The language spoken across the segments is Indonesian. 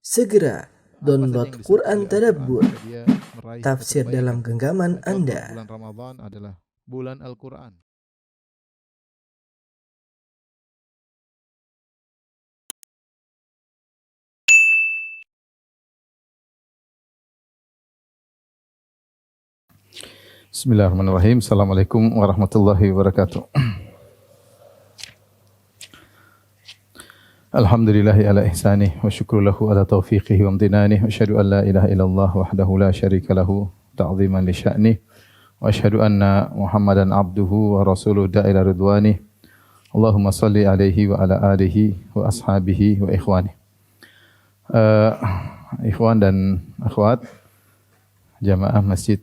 Segera download Quran Tadabbur, dia meraih tafsir kebaikan. dalam genggaman Contoh, Anda. Bulan Ramadan adalah bulan Al-Quran. Bismillahirrahmanirrahim. Assalamualaikum warahmatullahi wabarakatuh. Alhamdulillahi ala ihsanih wa syukru lahu ala taufiqihi wa amdinanih wa asyhadu an la ilaha illallah wahdahu la syarika lahu ta'ziman li sya'nih wa asyhadu anna Muhammadan abduhu wa rasuluhu da'ila ridwanih. Allahumma salli alaihi wa ala alihi wa ashabihi wa ikhwanih. Ikhwan dan akhwat jamaah Masjid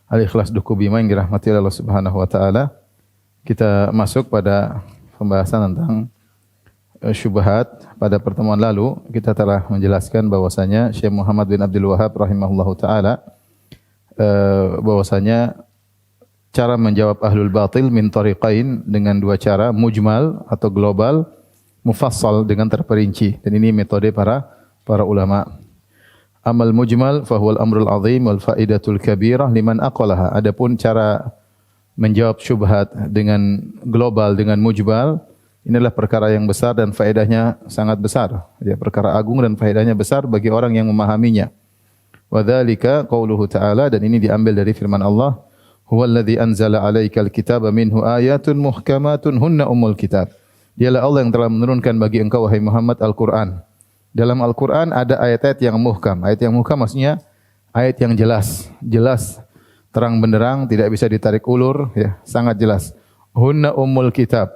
Al-Ikhlas Duku Bima yang dirahmati Allah Subhanahu wa taala. Kita masuk pada pembahasan tentang syubhat. Pada pertemuan lalu kita telah menjelaskan bahwasanya Syekh Muhammad bin Abdul Wahhab rahimahullahu taala bahwasanya cara menjawab ahlul batil min tariqain, dengan dua cara, mujmal atau global, mufassal dengan terperinci. Dan ini metode para ulama. Amal mujmal fahuwal amrul azim wal faidatul kabirah liman aqalaha. Adapun cara menjawab syubhat dengan global, dengan mujmal, inilah perkara yang besar dan faedahnya sangat besar. Ya, perkara agung dan faedahnya besar bagi orang yang memahaminya. Wa dzalika qauluhu ta'ala, dan ini diambil dari firman Allah, huwallazi anzala 'alaikal kitaba minhu ayatun muhkamatun hunna ummul kitab. Dialah Allah yang telah menurunkan bagi engkau wahai Muhammad Al-Qur'an. Dalam Al-Quran ada ayat-ayat yang muhkam. Ayat yang muhkam maksudnya ayat yang jelas. Jelas, terang benderang, tidak bisa ditarik ulur, ya, sangat jelas. Hunna ummul kitab.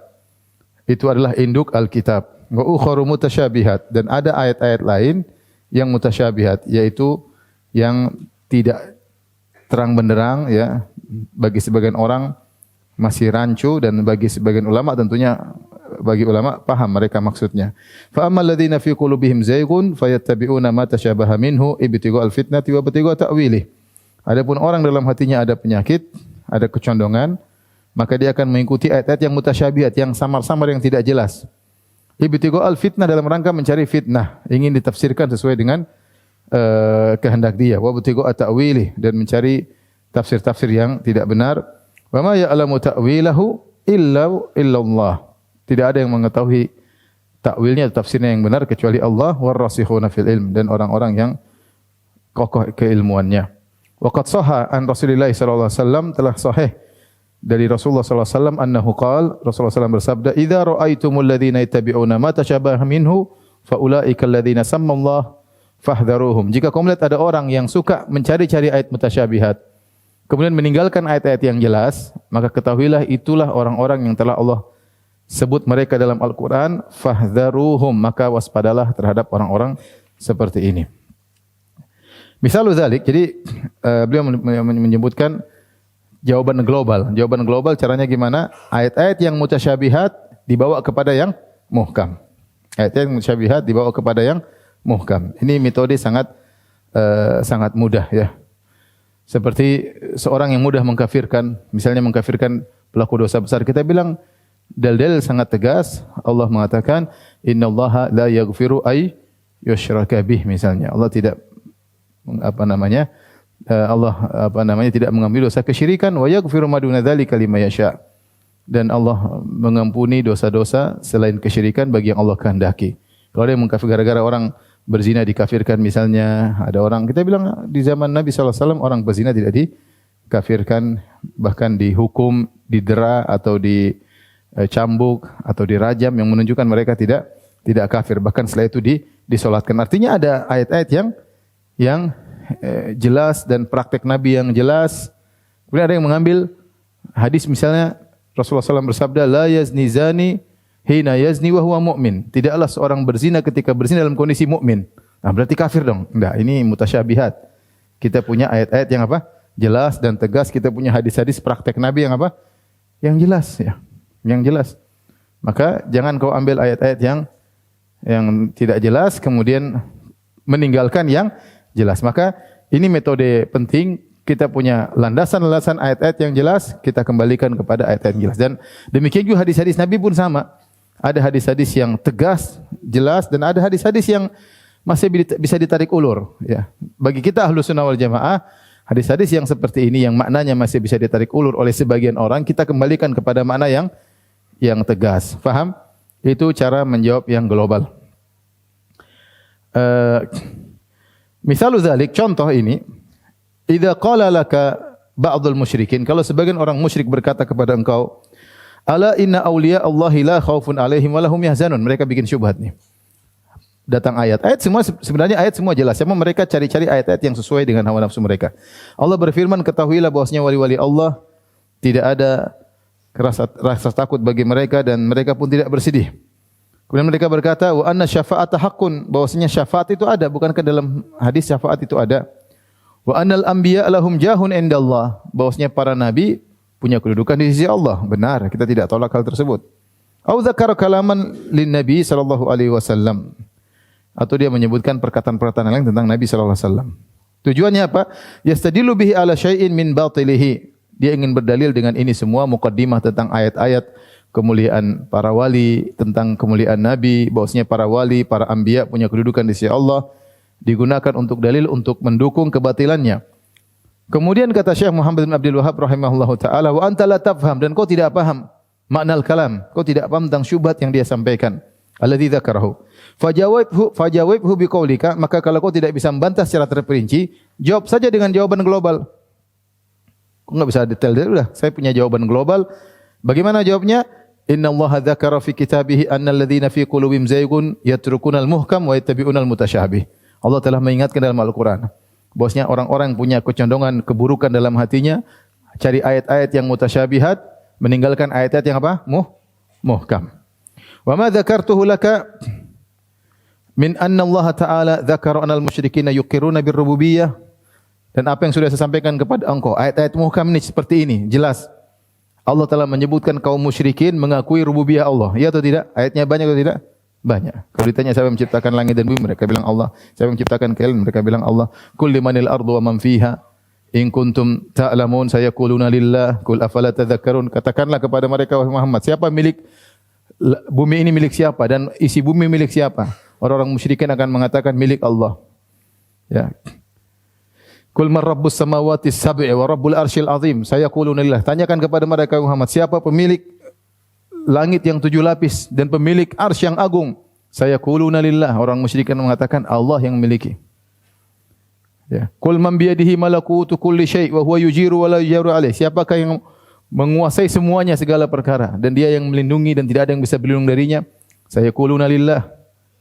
Itu adalah induk Al-Kitab. Wa ukharu mutasyabihat. Dan ada ayat-ayat lain yang mutasyabihat, yaitu yang tidak terang benderang, ya, bagi sebagian orang masih rancu, dan bagi sebagian ulama tentunya, bagi ulama paham mereka maksudnya. Fa ammal ladzina fi qulubihim zayghun fayattabi'una ma tashabaha minhu ibtigha'al fitnati wa ibtigha'a ta'wilih. Adapun orang dalam hatinya ada penyakit, ada kecondongan, maka dia akan mengikuti ayat-ayat yang mutasyabihat, yang samar-samar, yang tidak jelas. Ibtigha'al fitnah, dalam rangka mencari fitnah, ingin ditafsirkan sesuai dengan kehendak dia. Wa ibtigha'a ta'wilih, dan mencari tafsir-tafsir yang tidak benar. Wa ma ya'lamu ta'wilahu illa Allah. Tidak ada yang mengetahui takwilnya, tafsirnya yang benar kecuali Allah, warrasikhuna fil ilm, dan orang-orang yang kokoh keilmuannya. Wa qad shahha an Rasulillah sallallahu alaihi wasallam, telah sahih dari Rasulullah sallallahu alaihi wasallam annahu qala, Rasulullah sallallahu bersabda, idza ra'aitumul ladzina yattabi'una ma tashabaha minhu fa ulaika alladzina sammallahu fahdharuhum. Jika kamu lihat ada orang yang suka mencari-cari ayat mutasyabihat, kemudian meninggalkan ayat-ayat yang jelas, maka ketahuilah itulah orang-orang yang telah Allah sebut mereka dalam Al-Quran, fahdharuhum, maka waspadalah terhadap orang-orang seperti ini. Misalul dzalik, jadi beliau menyebutkan jawaban global. Jawaban global caranya gimana? Ayat-ayat yang mutasyabihat dibawa kepada yang muhkam. Ayat-ayat yang mutasyabihat dibawa kepada yang muhkam. Ini metode sangat mudah, ya. Seperti seorang yang mudah mengkafirkan, misalnya mengkafirkan pelaku dosa besar, kita bilang dalil sangat tegas. Allah mengatakan, innallaha la yaghfiru ay yushraka bih, misalnya. Allah tidak tidak mengambil dosa kesyirikan, wa yaghfiru ma duna dzalika liman yasha. Dan Allah mengampuni dosa-dosa selain kesyirikan bagi yang Allah kehendaki. Kalau ada yang mengkafir gara-gara orang berzina dikafirkan, misalnya ada orang, kita bilang di zaman Nabi sallallahu alaihi wasallam orang berzina tidak dikafirkan, bahkan dihukum, didera atau dicambuk atau dirajam, yang menunjukkan mereka tidak kafir. Bahkan setelah itu disolatkan. Artinya ada ayat-ayat yang jelas dan praktek Nabi yang jelas. Kemudian ada yang mengambil hadis, misalnya Rasulullah SAW bersabda, la yazni zani hina yazni wa huwa mu'min. Tidaklah seorang berzina ketika berzina dalam kondisi mukmin. Nah, berarti kafir dong. Enggak, ini mutasyabihat. Kita punya ayat-ayat yang apa? Jelas dan tegas. Kita punya hadis-hadis praktek Nabi yang apa? Yang jelas, ya. Yang jelas. Maka jangan kau ambil ayat-ayat yang tidak jelas kemudian meninggalkan yang jelas. Maka ini metode penting. Kita punya landasan-landasan ayat-ayat yang jelas, kita kembalikan kepada ayat-ayat yang jelas. Dan demikian juga hadis-hadis Nabi pun sama. Ada hadis-hadis yang tegas, jelas, dan ada hadis-hadis yang masih bisa ditarik ulur. Ya. Bagi kita Ahlus Sunnah wal Jamaah, hadis-hadis yang seperti ini yang maknanya masih bisa ditarik ulur oleh sebagian orang, kita kembalikan kepada makna yang tegas. Faham? Itu cara menjawab yang global. Misalu dzalik, contoh ini, idza qala laka ba'dul musyrikin, kalau sebagian orang musyrik berkata kepada engkau, ala inna awliya Allahi la khaufun alaihim wa lahum yahzanun. Mereka bikin syubhat nih. Datang ayat. Ayat semua sebenarnya ayat semua jelas. Cuma mereka cari-cari ayat-ayat yang sesuai dengan hawa nafsu mereka. Allah berfirman, ketahuilah bahwasanya wali-wali Allah tidak ada rasa takut bagi mereka dan mereka pun tidak bersedih. Kemudian mereka berkata, wa anna syafa'ata haqqun, bahwasanya syafaat itu ada, bukankah dalam hadis syafaat itu ada? Wa annal anbiya lahum jahun indallah, bahwasanya para nabi punya kedudukan di sisi Allah. Benar, kita tidak tolak hal tersebut. Au dzakara kalaman lin nabi sallallahu alaihi wasallam, atau dia menyebutkan perkataan-perkataan lain tentang Nabi sallallahu alaihi wasallam. Tujuannya apa? Yastadilu bihi ala syai'in min batilihi. Dia ingin berdalil dengan ini semua muqaddimah tentang ayat-ayat kemuliaan para wali, tentang kemuliaan Nabi, bahwasanya para wali, para anbiya punya kedudukan di sisi Allah, digunakan untuk dalil untuk mendukung kebatilannya. Kemudian kata Syekh Muhammad bin Abdul Wahhab rahimahullahu taala, wa anta la tafham, dan kau tidak paham makna al-kalam, kau tidak paham tentang syubhat yang dia sampaikan. Alladzi dzakarahu. Fajawibhu biqaulika, maka kalau kau tidak bisa membantah secara terperinci, jawab saja dengan jawaban global. Kau enggak bisa detail, udah, saya punya jawaban global. Bagaimana jawabnya? Inna Allah dzakara fi kitabihi annal ladzina fi qulubihim zaygun yatrukunal muhkam wa yattabi'unal mutasyabih. Allah telah mengingatkan dalam Al-Qur'an bahwasanya orang-orang yang punya kecondongan keburukan dalam hatinya cari ayat-ayat yang mutasyabihat, meninggalkan ayat-ayat yang apa? Muhkam. Wa ma dzakartuhu laka min anna Allah Ta'ala dzakara anal musyrikina yuqirruna birrububiyyah, dan apa yang sudah saya sampaikan kepada engkau, ayat-ayat muhkam ini seperti ini, jelas. Allah telah menyebutkan kaum musyrikin mengakui rububiyah Allah. Ya atau tidak? Ayatnya banyak atau tidak? Banyak. Kalau ditanya siapa yang menciptakan langit dan bumi, mereka bilang Allah. Siapa yang menciptakan kail, mereka bilang Allah. Qul limanil ardu wa man fiha in kuntum ta'lamun sayaquluna lillah qul afala tadhakkarun. Katakanlah kepada mereka wahai Muhammad, siapa milik bumi ini, milik siapa, dan isi bumi milik siapa? Orang-orang musyrikin akan mengatakan milik Allah. Ya. Qul man rabbus samawati sab'i wa rabbul arsyil azim. Sayaquluna lillah. Tanyakan kepada mereka Muhammad, siapa pemilik langit yang 7 lapis dan pemilik arsy yang agung? Sayaquluna lillah. Orang musyrikin mengatakan Allah yang memiliki. Ya. Qul man biyadihi malakutu kulli syai' wa huwa yujiru wa la yujaru alaih. Siapakah yang menguasai semuanya segala perkara dan dia yang melindungi dan tidak ada yang bisa berlindung darinya? Sayaquluna lillah.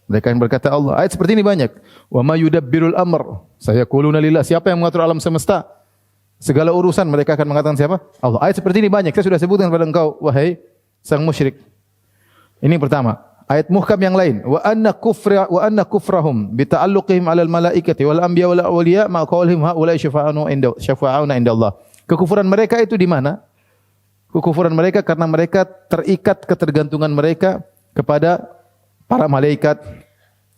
Mereka yang berkata Allah. Ayat seperti ini banyak. Wa ma yudabbirul amr. Sayaquluna lillah. Siapa yang mengatur alam semesta? Segala urusan mereka akan mengatakan siapa? Allah. Ayat seperti ini banyak. Saya sudah sebutkan kepada engkau, wahai sang musyrik. Ini pertama. Ayat muhkam yang lain. Wa anna kufrahum bi ta'alluqihim 'alal malaikati wal anbiya wal awliya ma qawlihim haula'i syafa'una inda Allah. Kekufuran mereka itu di mana? Kekufuran mereka karena mereka terikat ketergantungan mereka kepada para malaikat,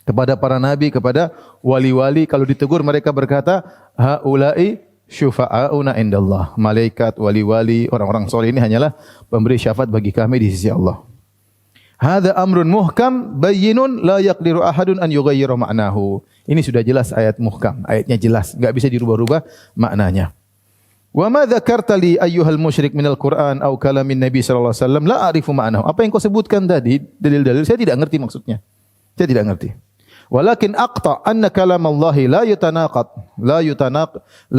kepada para nabi, kepada wali-wali. Kalau ditegur mereka berkata, haula'i syufa'auna indallah. Malaikat, wali-wali, orang-orang soleh ini hanyalah pemberi syafaat bagi kami di sisi Allah. Hadza amrun muhkam bayyinun la yaqdiru ahadun an yughayyira ma'nahu. Ini sudah jelas ayat muhkam, ayatnya jelas, enggak bisa dirubah-rubah maknanya. Wa ma dzakarta li ayyuhal musyrik minal Qur'an aw kalamin Nabi sallallahu alaihi wasallam la a'rifu ma'nahu. Apa yang kau sebutkan tadi, dalil-dalil, saya tidak ngerti maksudnya. Saya tidak ngerti. Walakin aqta anna kalamallahi la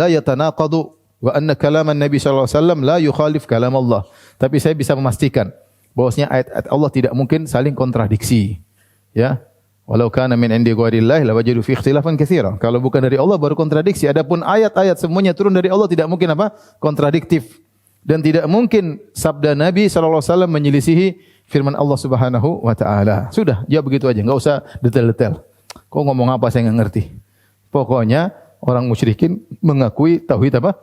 yatanaqadu wa anna kalaman Nabi sallallahu alaihi wasallam la yukhalif kalam Allah. Tapi saya bisa memastikan bahwasanya ayat-ayat Allah tidak mungkin saling kontradiksi. Ya. Walau kana min indi ghairillah lawajadu fi ikhtilafan katsira. Kalau bukan dari Allah baru kontradiksi. Adapun ayat-ayat semuanya turun dari Allah tidak mungkin apa? Kontradiktif. Dan tidak mungkin sabda Nabi sallallahu alaihi wasallam menyelisihi firman Allah Subhanahu wa taala. Sudah, jawab begitu aja, enggak usah detail-detail. Kau ngomong apa saya enggak ngerti. Pokoknya orang musyrikin mengakui tauhid apa?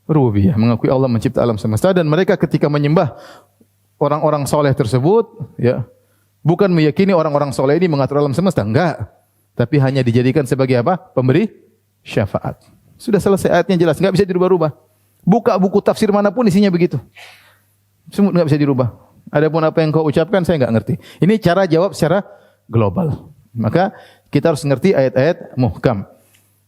Rububiyah, mengakui Allah mencipta alam semesta, dan mereka ketika menyembah orang-orang soleh tersebut, ya, bukan meyakini orang-orang soleh ini mengatur alam semesta, enggak. Tapi hanya dijadikan sebagai apa? Pemberi syafaat. Sudah selesai, ayatnya jelas, enggak bisa dirubah-rubah. Buka buku tafsir manapun isinya begitu. Semua enggak bisa dirubah. Adapun apa yang kau ucapkan saya enggak ngerti. Ini cara jawab secara global. Maka Kita harus mengerti ayat-ayat muhkam.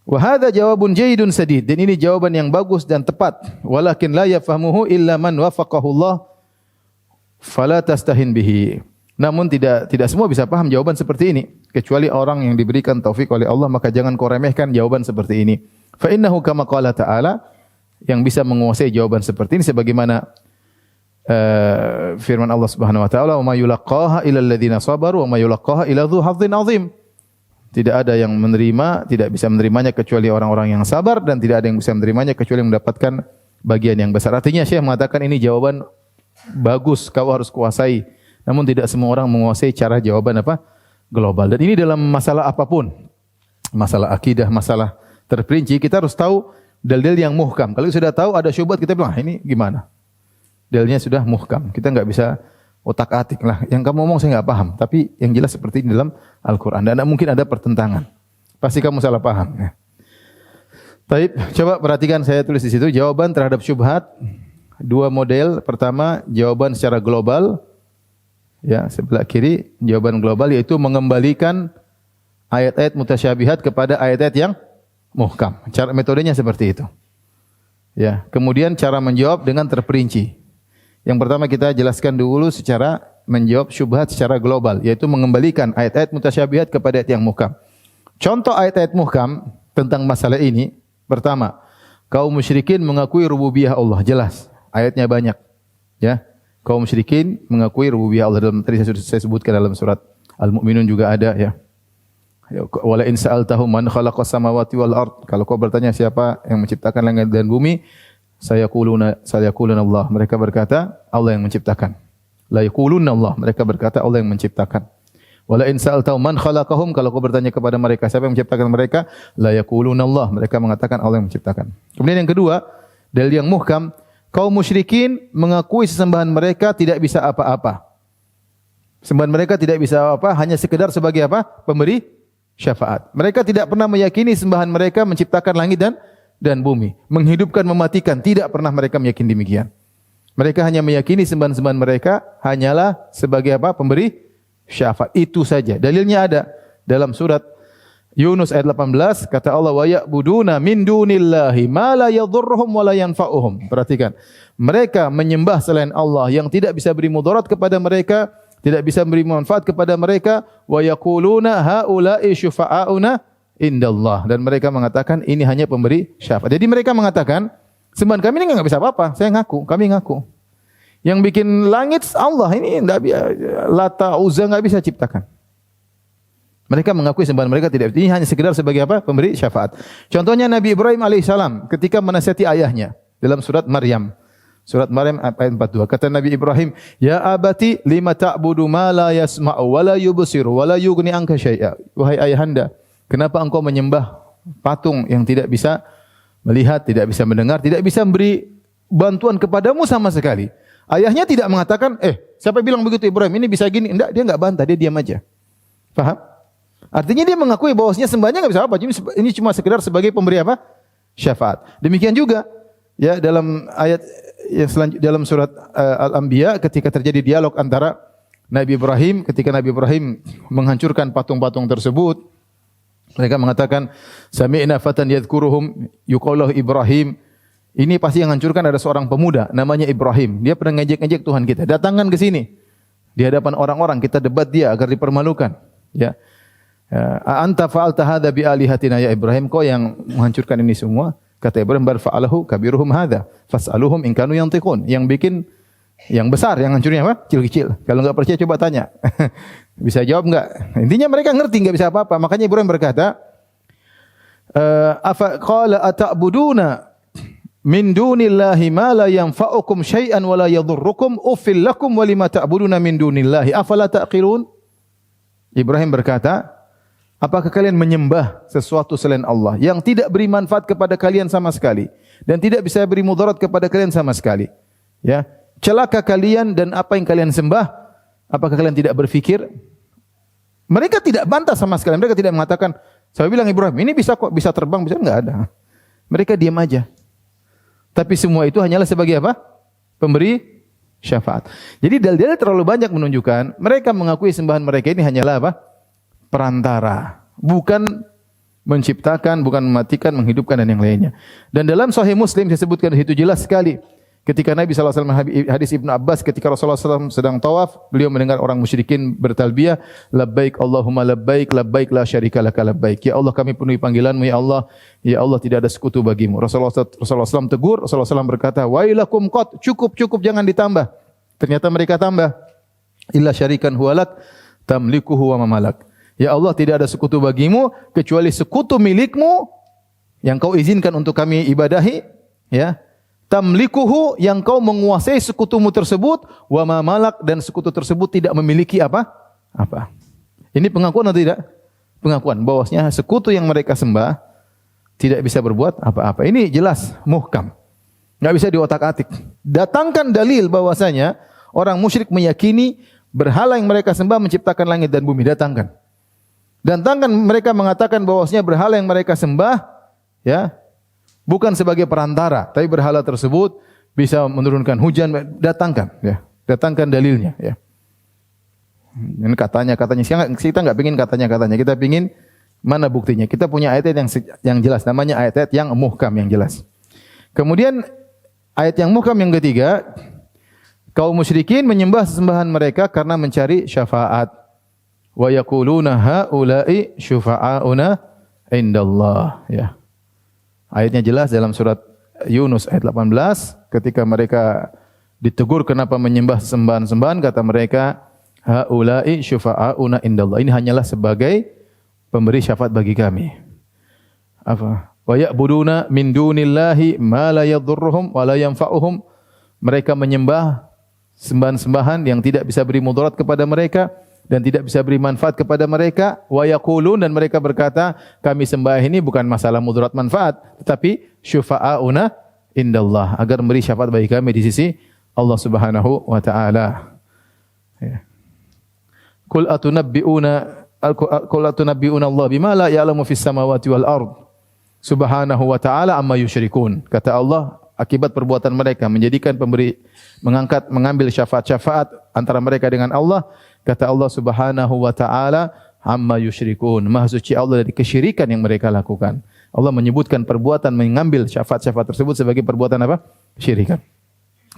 Wa hadza jawabun jayyidun sadid. Dan ini jawaban yang bagus dan tepat. Walakin la yafhamuhu illa man wafaqahu Allah fala tastahin bihi. Namun tidak semua bisa paham jawaban seperti ini kecuali orang yang diberikan taufik oleh Allah, maka jangan kau remehkan jawaban seperti ini. Fa innahu kama qala ta'ala, yang bisa menguasai jawaban seperti ini sebagaimana firman Allah Subhanahu wa taala, "Wa ma yulaqaha illa alladziina sabaru wa ma yulaqaha illa dzu hazzin 'adzim." Tidak ada yang menerima, tidak bisa menerimanya kecuali orang-orang yang sabar, dan tidak ada yang bisa menerimanya kecuali yang mendapatkan bagian yang besar. Artinya Syekh mengatakan ini jawaban bagus, kau harus kuasai. Namun tidak semua orang menguasai cara jawaban global. Dan ini dalam masalah apapun. Masalah akidah, masalah terperinci, kita harus tahu dalil yang muhkam. Kalau sudah tahu ada syubhat, kita bilang, ini gimana? Dalilnya sudah muhkam. Kita enggak bisa otak-atik lah. Yang kamu ngomong saya enggak paham, tapi yang jelas seperti ini dalam Al-Qur'an. Dan mungkin ada pertentangan. Pasti kamu salah paham. Ya. Baik, coba perhatikan saya tulis di situ jawaban terhadap syubhat. Dua model. Pertama, jawaban secara global. Ya, sebelah kiri jawaban global yaitu mengembalikan ayat-ayat mutasyabihat kepada ayat-ayat yang muhkam. Cara metodenya seperti itu. Ya, kemudian cara menjawab dengan terperinci. Yang pertama kita jelaskan dulu secara menjawab syubhat secara global, yaitu mengembalikan ayat-ayat mutasyabihat kepada ayat yang muhkam. Contoh ayat-ayat muhkam tentang masalah ini, pertama, kaum musyrikin mengakui rububiyah Allah, jelas. Ayatnya banyak. Ya. Kaum musyrikin mengakui rububiyah Allah, dalam tadi saya sebutkan dalam surat Al-Mu'minun juga ada ya. Wala in sa'altahum man khalaqas samawati wal ard. Kalau kau bertanya siapa yang menciptakan langit dan bumi, sayaquluna Allah. Mereka berkata Allah yang menciptakan. La yaquluna Allah. Mereka berkata Allah yang menciptakan. Wala in sa'altahum man khalaqahum. Kalau kau bertanya kepada mereka siapa yang menciptakan mereka, la yaquluna Allah. Mereka mengatakan Allah yang menciptakan. Kemudian yang kedua, dalil yang muhkam, kaum musyrikin mengakui sesembahan mereka tidak bisa apa-apa. Sembahan mereka tidak bisa apa, hanya sekedar sebagai apa? Pemberi syafaat. Mereka tidak pernah meyakini sembahan mereka menciptakan langit dan bumi, menghidupkan, mematikan, tidak pernah mereka meyakini demikian. Mereka hanya meyakini sembahan-sembahan mereka hanyalah sebagai apa? Pemberi syafaat. Itu saja. Dalilnya ada dalam surat Yunus ayat 18, kata Allah, wa ya'buduna min dunillahi ma la yadhurruhum wa la yanfa'uhum. Perhatikan. Mereka menyembah selain Allah yang tidak bisa beri mudarat kepada mereka, tidak bisa beri manfaat kepada mereka, wa yaquluna haula'i syufa'auna indallah, dan mereka mengatakan ini hanya pemberi syafaat. Jadi mereka mengatakan sembahan kami ini enggak bisa apa-apa. Saya ngaku, kami ngaku. Yang bikin langit Allah, ini enggak bisa, Lata, Uzza enggak bisa ciptakan. Mereka mengakui sembahan mereka tidak, ini hanya sekedar sebagai apa? Pemberi syafaat. Contohnya Nabi Ibrahim alaihissalam ketika menasihati ayahnya dalam surat Maryam. Surat Maryam ayat 42. Kata Nabi Ibrahim, "Ya abati lima ta'budu ma la yasma'u wa la yubsiru wa la yughni anka syai'a." Wahai ayahanda, kenapa engkau menyembah patung yang tidak bisa melihat, tidak bisa mendengar, tidak bisa memberi bantuan kepadamu sama sekali? Ayahnya tidak mengatakan, siapa bilang begitu Ibrahim? Ini bisa gini. Enggak, dia enggak bantah, dia diam aja. Paham? Artinya dia mengakui bahwasanya sembahnya enggak bisa apa. Ini cuma sekedar sebagai pemberi apa? Syafaat. Demikian juga ya dalam ayat yang selanjutnya dalam surat Al-Anbiya ketika terjadi dialog antara Nabi Ibrahim, ketika Nabi Ibrahim menghancurkan patung-patung tersebut, mereka mengatakan sami'na fatan yadhkuruhum yuqalu Ibrahim. Ini pasti yang hancurkan ada seorang pemuda namanya Ibrahim. Dia pernah ngejek-ngejek Tuhan kita. Datangkan ke sini di hadapan orang-orang, kita debat dia agar dipermalukan. Ya. Anta fa'alta hadza bi alihatina ya Ibrahim, kau yang menghancurkan ini semua. Kata Ibrahim, bar fa'alahu kabiruhum hadza fas'aluhum in kanu yantiqun. Yang bikin yang besar, yang hancurnya apa? Kecil-kecil. Kalau enggak percaya coba tanya. Bisa jawab enggak? Intinya mereka ngerti enggak bisa apa-apa. Makanya Ibrahim berkata, afa qala ata'buduna min dunillahi ma la yanfa'ukum syai'an wa la yadhurrukum uffil lakum wa lima ta'buduna min dunillahi afala taqilun. Ibrahim berkata, apakah kalian menyembah sesuatu selain Allah yang tidak beri manfaat kepada kalian sama sekali dan tidak bisa beri mudarat kepada kalian sama sekali? Ya, celaka kalian dan apa yang kalian sembah. Apakah kalian tidak berfikir? Mereka tidak bantah sama sekali. Mereka tidak mengatakan, saya bilang Ibrahim, ini bisa kok, bisa terbang, bisa enggak ada. Mereka diam aja. Tapi semua itu hanyalah sebagai apa? Pemberi syafaat. Jadi dalil-dalil terlalu banyak menunjukkan mereka mengakui sembahan mereka ini hanyalah apa? Perantara. bukan menciptakan, bukan mematikan, menghidupkan dan yang lainnya. Dan dalam Sahih Muslim disebutkan di situ jelas sekali. Ketika Nabi SAW, hadis Ibnu Abbas, ketika Rasulullah SAW sedang tawaf, beliau mendengar orang musyrikin bertalbiyah, labbaik Allahumma labbaik, labbaik la syarika laka labbaik. Ya Allah, kami penuhi panggilanmu, ya Allah tidak ada sekutu bagimu. Rasulullah SAW tegur, Rasulullah SAW berkata, wailakum qad, cukup, jangan ditambah. Ternyata mereka tambah, illa syarikan huwalak, tamlikuhu wa mamalak. Ya Allah, tidak ada sekutu bagimu, kecuali sekutu milikmu, yang kau izinkan untuk kami ibadahi, ya. Tamlikuhu, yang kau menguasai sekutumu tersebut, wa ma malak, dan sekutu tersebut tidak memiliki apa? Ini pengakuan atau tidak? Pengakuan bahwasanya sekutu yang mereka sembah tidak bisa berbuat apa-apa. Ini jelas muhkam. Enggak bisa diotak-atik. Datangkan dalil bahwasanya orang musyrik meyakini berhala yang mereka sembah menciptakan langit dan bumi. Datangkan mereka mengatakan bahwasanya berhala yang mereka sembah, ya, bukan sebagai perantara, tapi berhala tersebut bisa menurunkan hujan. Datangkan dalilnya. Ya. Ini katanya. Kita nggak pingin katanya. Kita pingin mana buktinya. Kita punya ayat yang jelas. Namanya ayat-ayat yang muhkam, yang jelas. Kemudian ayat yang muhkam yang ketiga, kaum musyrikin menyembah sesembahan mereka karena mencari syafaat. Wa yaquluna haula'i syufa'auna indallah. Ya. Ayatnya jelas dalam surat Yunus ayat 18, ketika mereka ditegur kenapa menyembah sembahan-sembahan, kata mereka, haula'i syufa'auna indallah. Ini hanyalah sebagai pemberi syafaat bagi kami. Apa? Wa ya'buduna min dunillahi ma la yadhurruhum wa la yanfa'uhum. Mereka menyembah sembahan-sembahan yang tidak bisa beri mudarat kepada mereka dan tidak bisa beri manfaat kepada mereka. Wa yaqulun, dan mereka berkata, kami sembah ini bukan masalah mudarat manfaat, tetapi syufa'auna indallah, agar memberi syafaat bagi kami di sisi Allah Subhanahu wa taala. Ya. Qul atunabbi'una Allah bima la ya'lamu fis samawati wal ard subhanahu wa ta'ala amma yusyrikun. Kata Allah, akibat perbuatan mereka menjadikan mengambil syafaat-syafaat antara mereka dengan Allah. Kata Allah Subhanahu wa taala, amma yusyrikun. Maha suci Allah dari kesyirikan yang mereka lakukan. Allah menyebutkan perbuatan mengambil syafaat-syafaat tersebut sebagai perbuatan apa? Kesyirikan.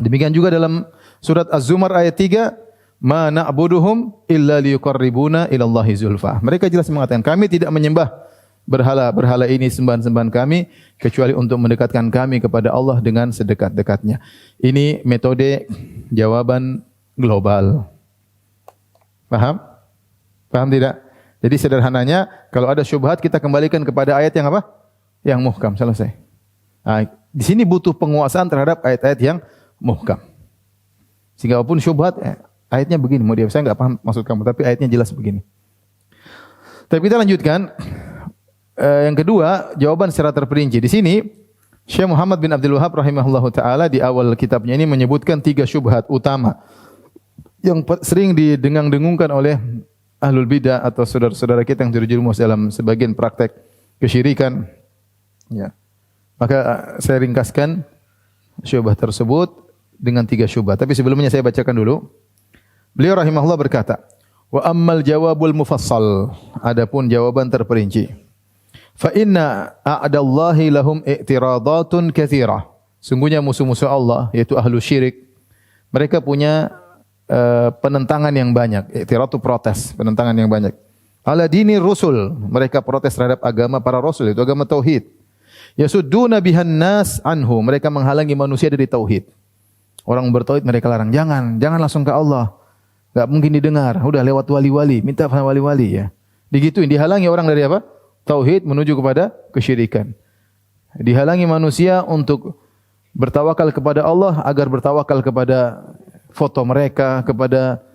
Demikian juga dalam surat Az-Zumar ayat 3, ma na'buduhum illa liyuqarribuna ila Allahi zulfa. Mereka jelas mengatakan, kami tidak menyembah berhala ini, sembahan-sembahan kami, kecuali untuk mendekatkan kami kepada Allah dengan sedekat-dekatnya. Ini metode jawaban global. Paham? Paham tidak? Jadi sederhananya, kalau ada syubhat kita kembalikan kepada ayat yang apa? Yang muhkam, selesai. Nah, di sini butuh penguasaan terhadap ayat-ayat yang muhkam. Sehingga walaupun syubhat, ayatnya begini, saya enggak paham maksud kamu, tapi ayatnya jelas begini. Tapi kita lanjutkan. Yang kedua, jawaban secara terperinci. Di sini Syekh Muhammad bin Abdul Wahhab rahimahullahu taala di awal kitabnya ini menyebutkan 3 syubhat utama yang sering didengung-dengungkan oleh ahlul bidah atau saudara-saudara kita yang terjerumus dalam sebagian praktek kesyirikan. Ya. Maka saya ringkaskan syubhat tersebut dengan 3 syubhat. Tapi sebelumnya saya bacakan dulu. Beliau rahimahullah berkata, wa ammal jawabul mufassal. Adapun jawaban terperinci. Fa inna a'dallahi lahum i'tiradatun katsirah. Sungguhnya musuh-musuh Allah yaitu ahlu syirik, mereka punya penentangan yang banyak. I'tirad itu protes, penentangan yang banyak. Ala dinir rusul, mereka protes terhadap agama para rasul, itu agama tauhid. Yasudduna bihan nas anhu, mereka menghalangi manusia dari tauhid. Orang bertauhid mereka larang, jangan langsung ke Allah. Enggak mungkin didengar. Udah lewat wali-wali, minta sama wali-wali ya. Digituin, dihalangi orang dari apa? Tauhid menuju kepada kesyirikan. Dihalangi manusia untuk bertawakal kepada Allah agar bertawakal kepada foto mereka, kepada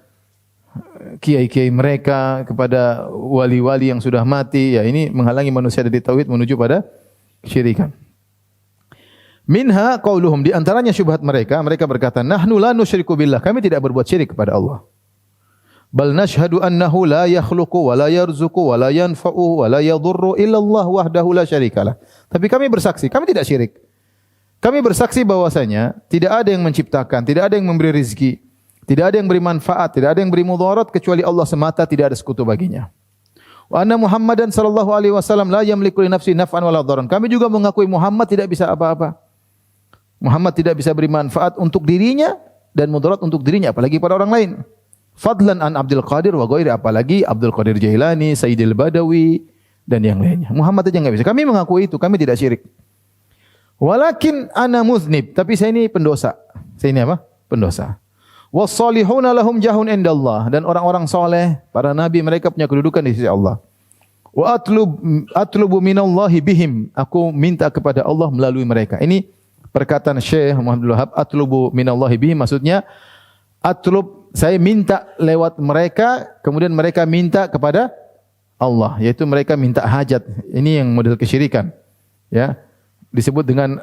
kiai-kiai mereka, kepada wali-wali yang sudah mati. Ya, ini menghalangi manusia dari tauhid menuju pada kesyirikan. Minha qauluhum, di antaranya syubhat mereka berkata, nahnu la nusyriku billah, kami tidak berbuat syirik kepada Allah. Bal nashhadu annahu la yakhluqu wa la yarzuqu wa la yanfa'u wa la yadhurru illa Allah wahdahu la syarikalah. Tapi kami bersaksi, kami tidak syirik. Kami bersaksi bahwasanya tidak ada yang menciptakan, tidak ada yang memberi rezeki, tidak ada yang beri manfaat, tidak ada yang beri mudarat kecuali Allah semata, tidak ada sekutu baginya. Wa anna Muhammadan sallallahu alaihi wasallam la yamliku li nafsi naf'an wala dharran. Kami juga mengakui Muhammad tidak bisa apa-apa. Muhammad tidak bisa beri manfaat untuk dirinya dan mudarat untuk dirinya, apalagi pada orang lain. Fadlan an Abdul Qadir wa ghairi, apalagi Abdul Qadir Jailani, Sayyidil Badawi dan yang lainnya. Muhammad aja enggak bisa. Kami mengakui itu, kami tidak syirik. Walakin ana muznib, tapi saya ini pendosa. Saya ini apa? Pendosa. Was-salihuna lahum jahun indallah, dan orang-orang soleh, para nabi, mereka punya kedudukan di sisi Allah. Wa atlubu minallahi bihim, aku minta kepada Allah melalui mereka. Ini perkataan Syekh Muhammad Abdul Wahab, atlubu minallahi bihim, maksudnya atlub, saya minta lewat mereka, kemudian mereka minta kepada Allah, yaitu mereka minta hajat. Ini yang model kesyirikan. Ya, disebut dengan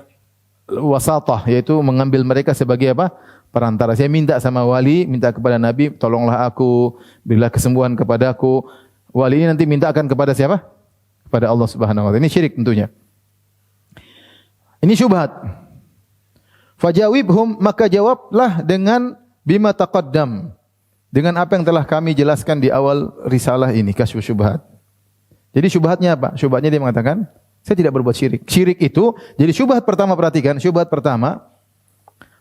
wasatah, yaitu mengambil mereka sebagai apa? Perantara. Saya minta sama wali, minta kepada Nabi, tolonglah aku, berilah kesembuhan kepadaku. Wali ini nanti minta akan kepada siapa? Kepada Allah Subhanahu wa taala. Ini syirik tentunya. Ini syubhat. Fajawibhum, maka jawablah dengan bima taqaddam, dengan apa yang telah kami jelaskan di awal risalah ini, Kasyfus Syubhat. Jadi syubhatnya apa? Syubhatnya dia mengatakan, saya tidak berbuat syirik. Syirik itu, jadi syubhat pertama, perhatikan, syubhat pertama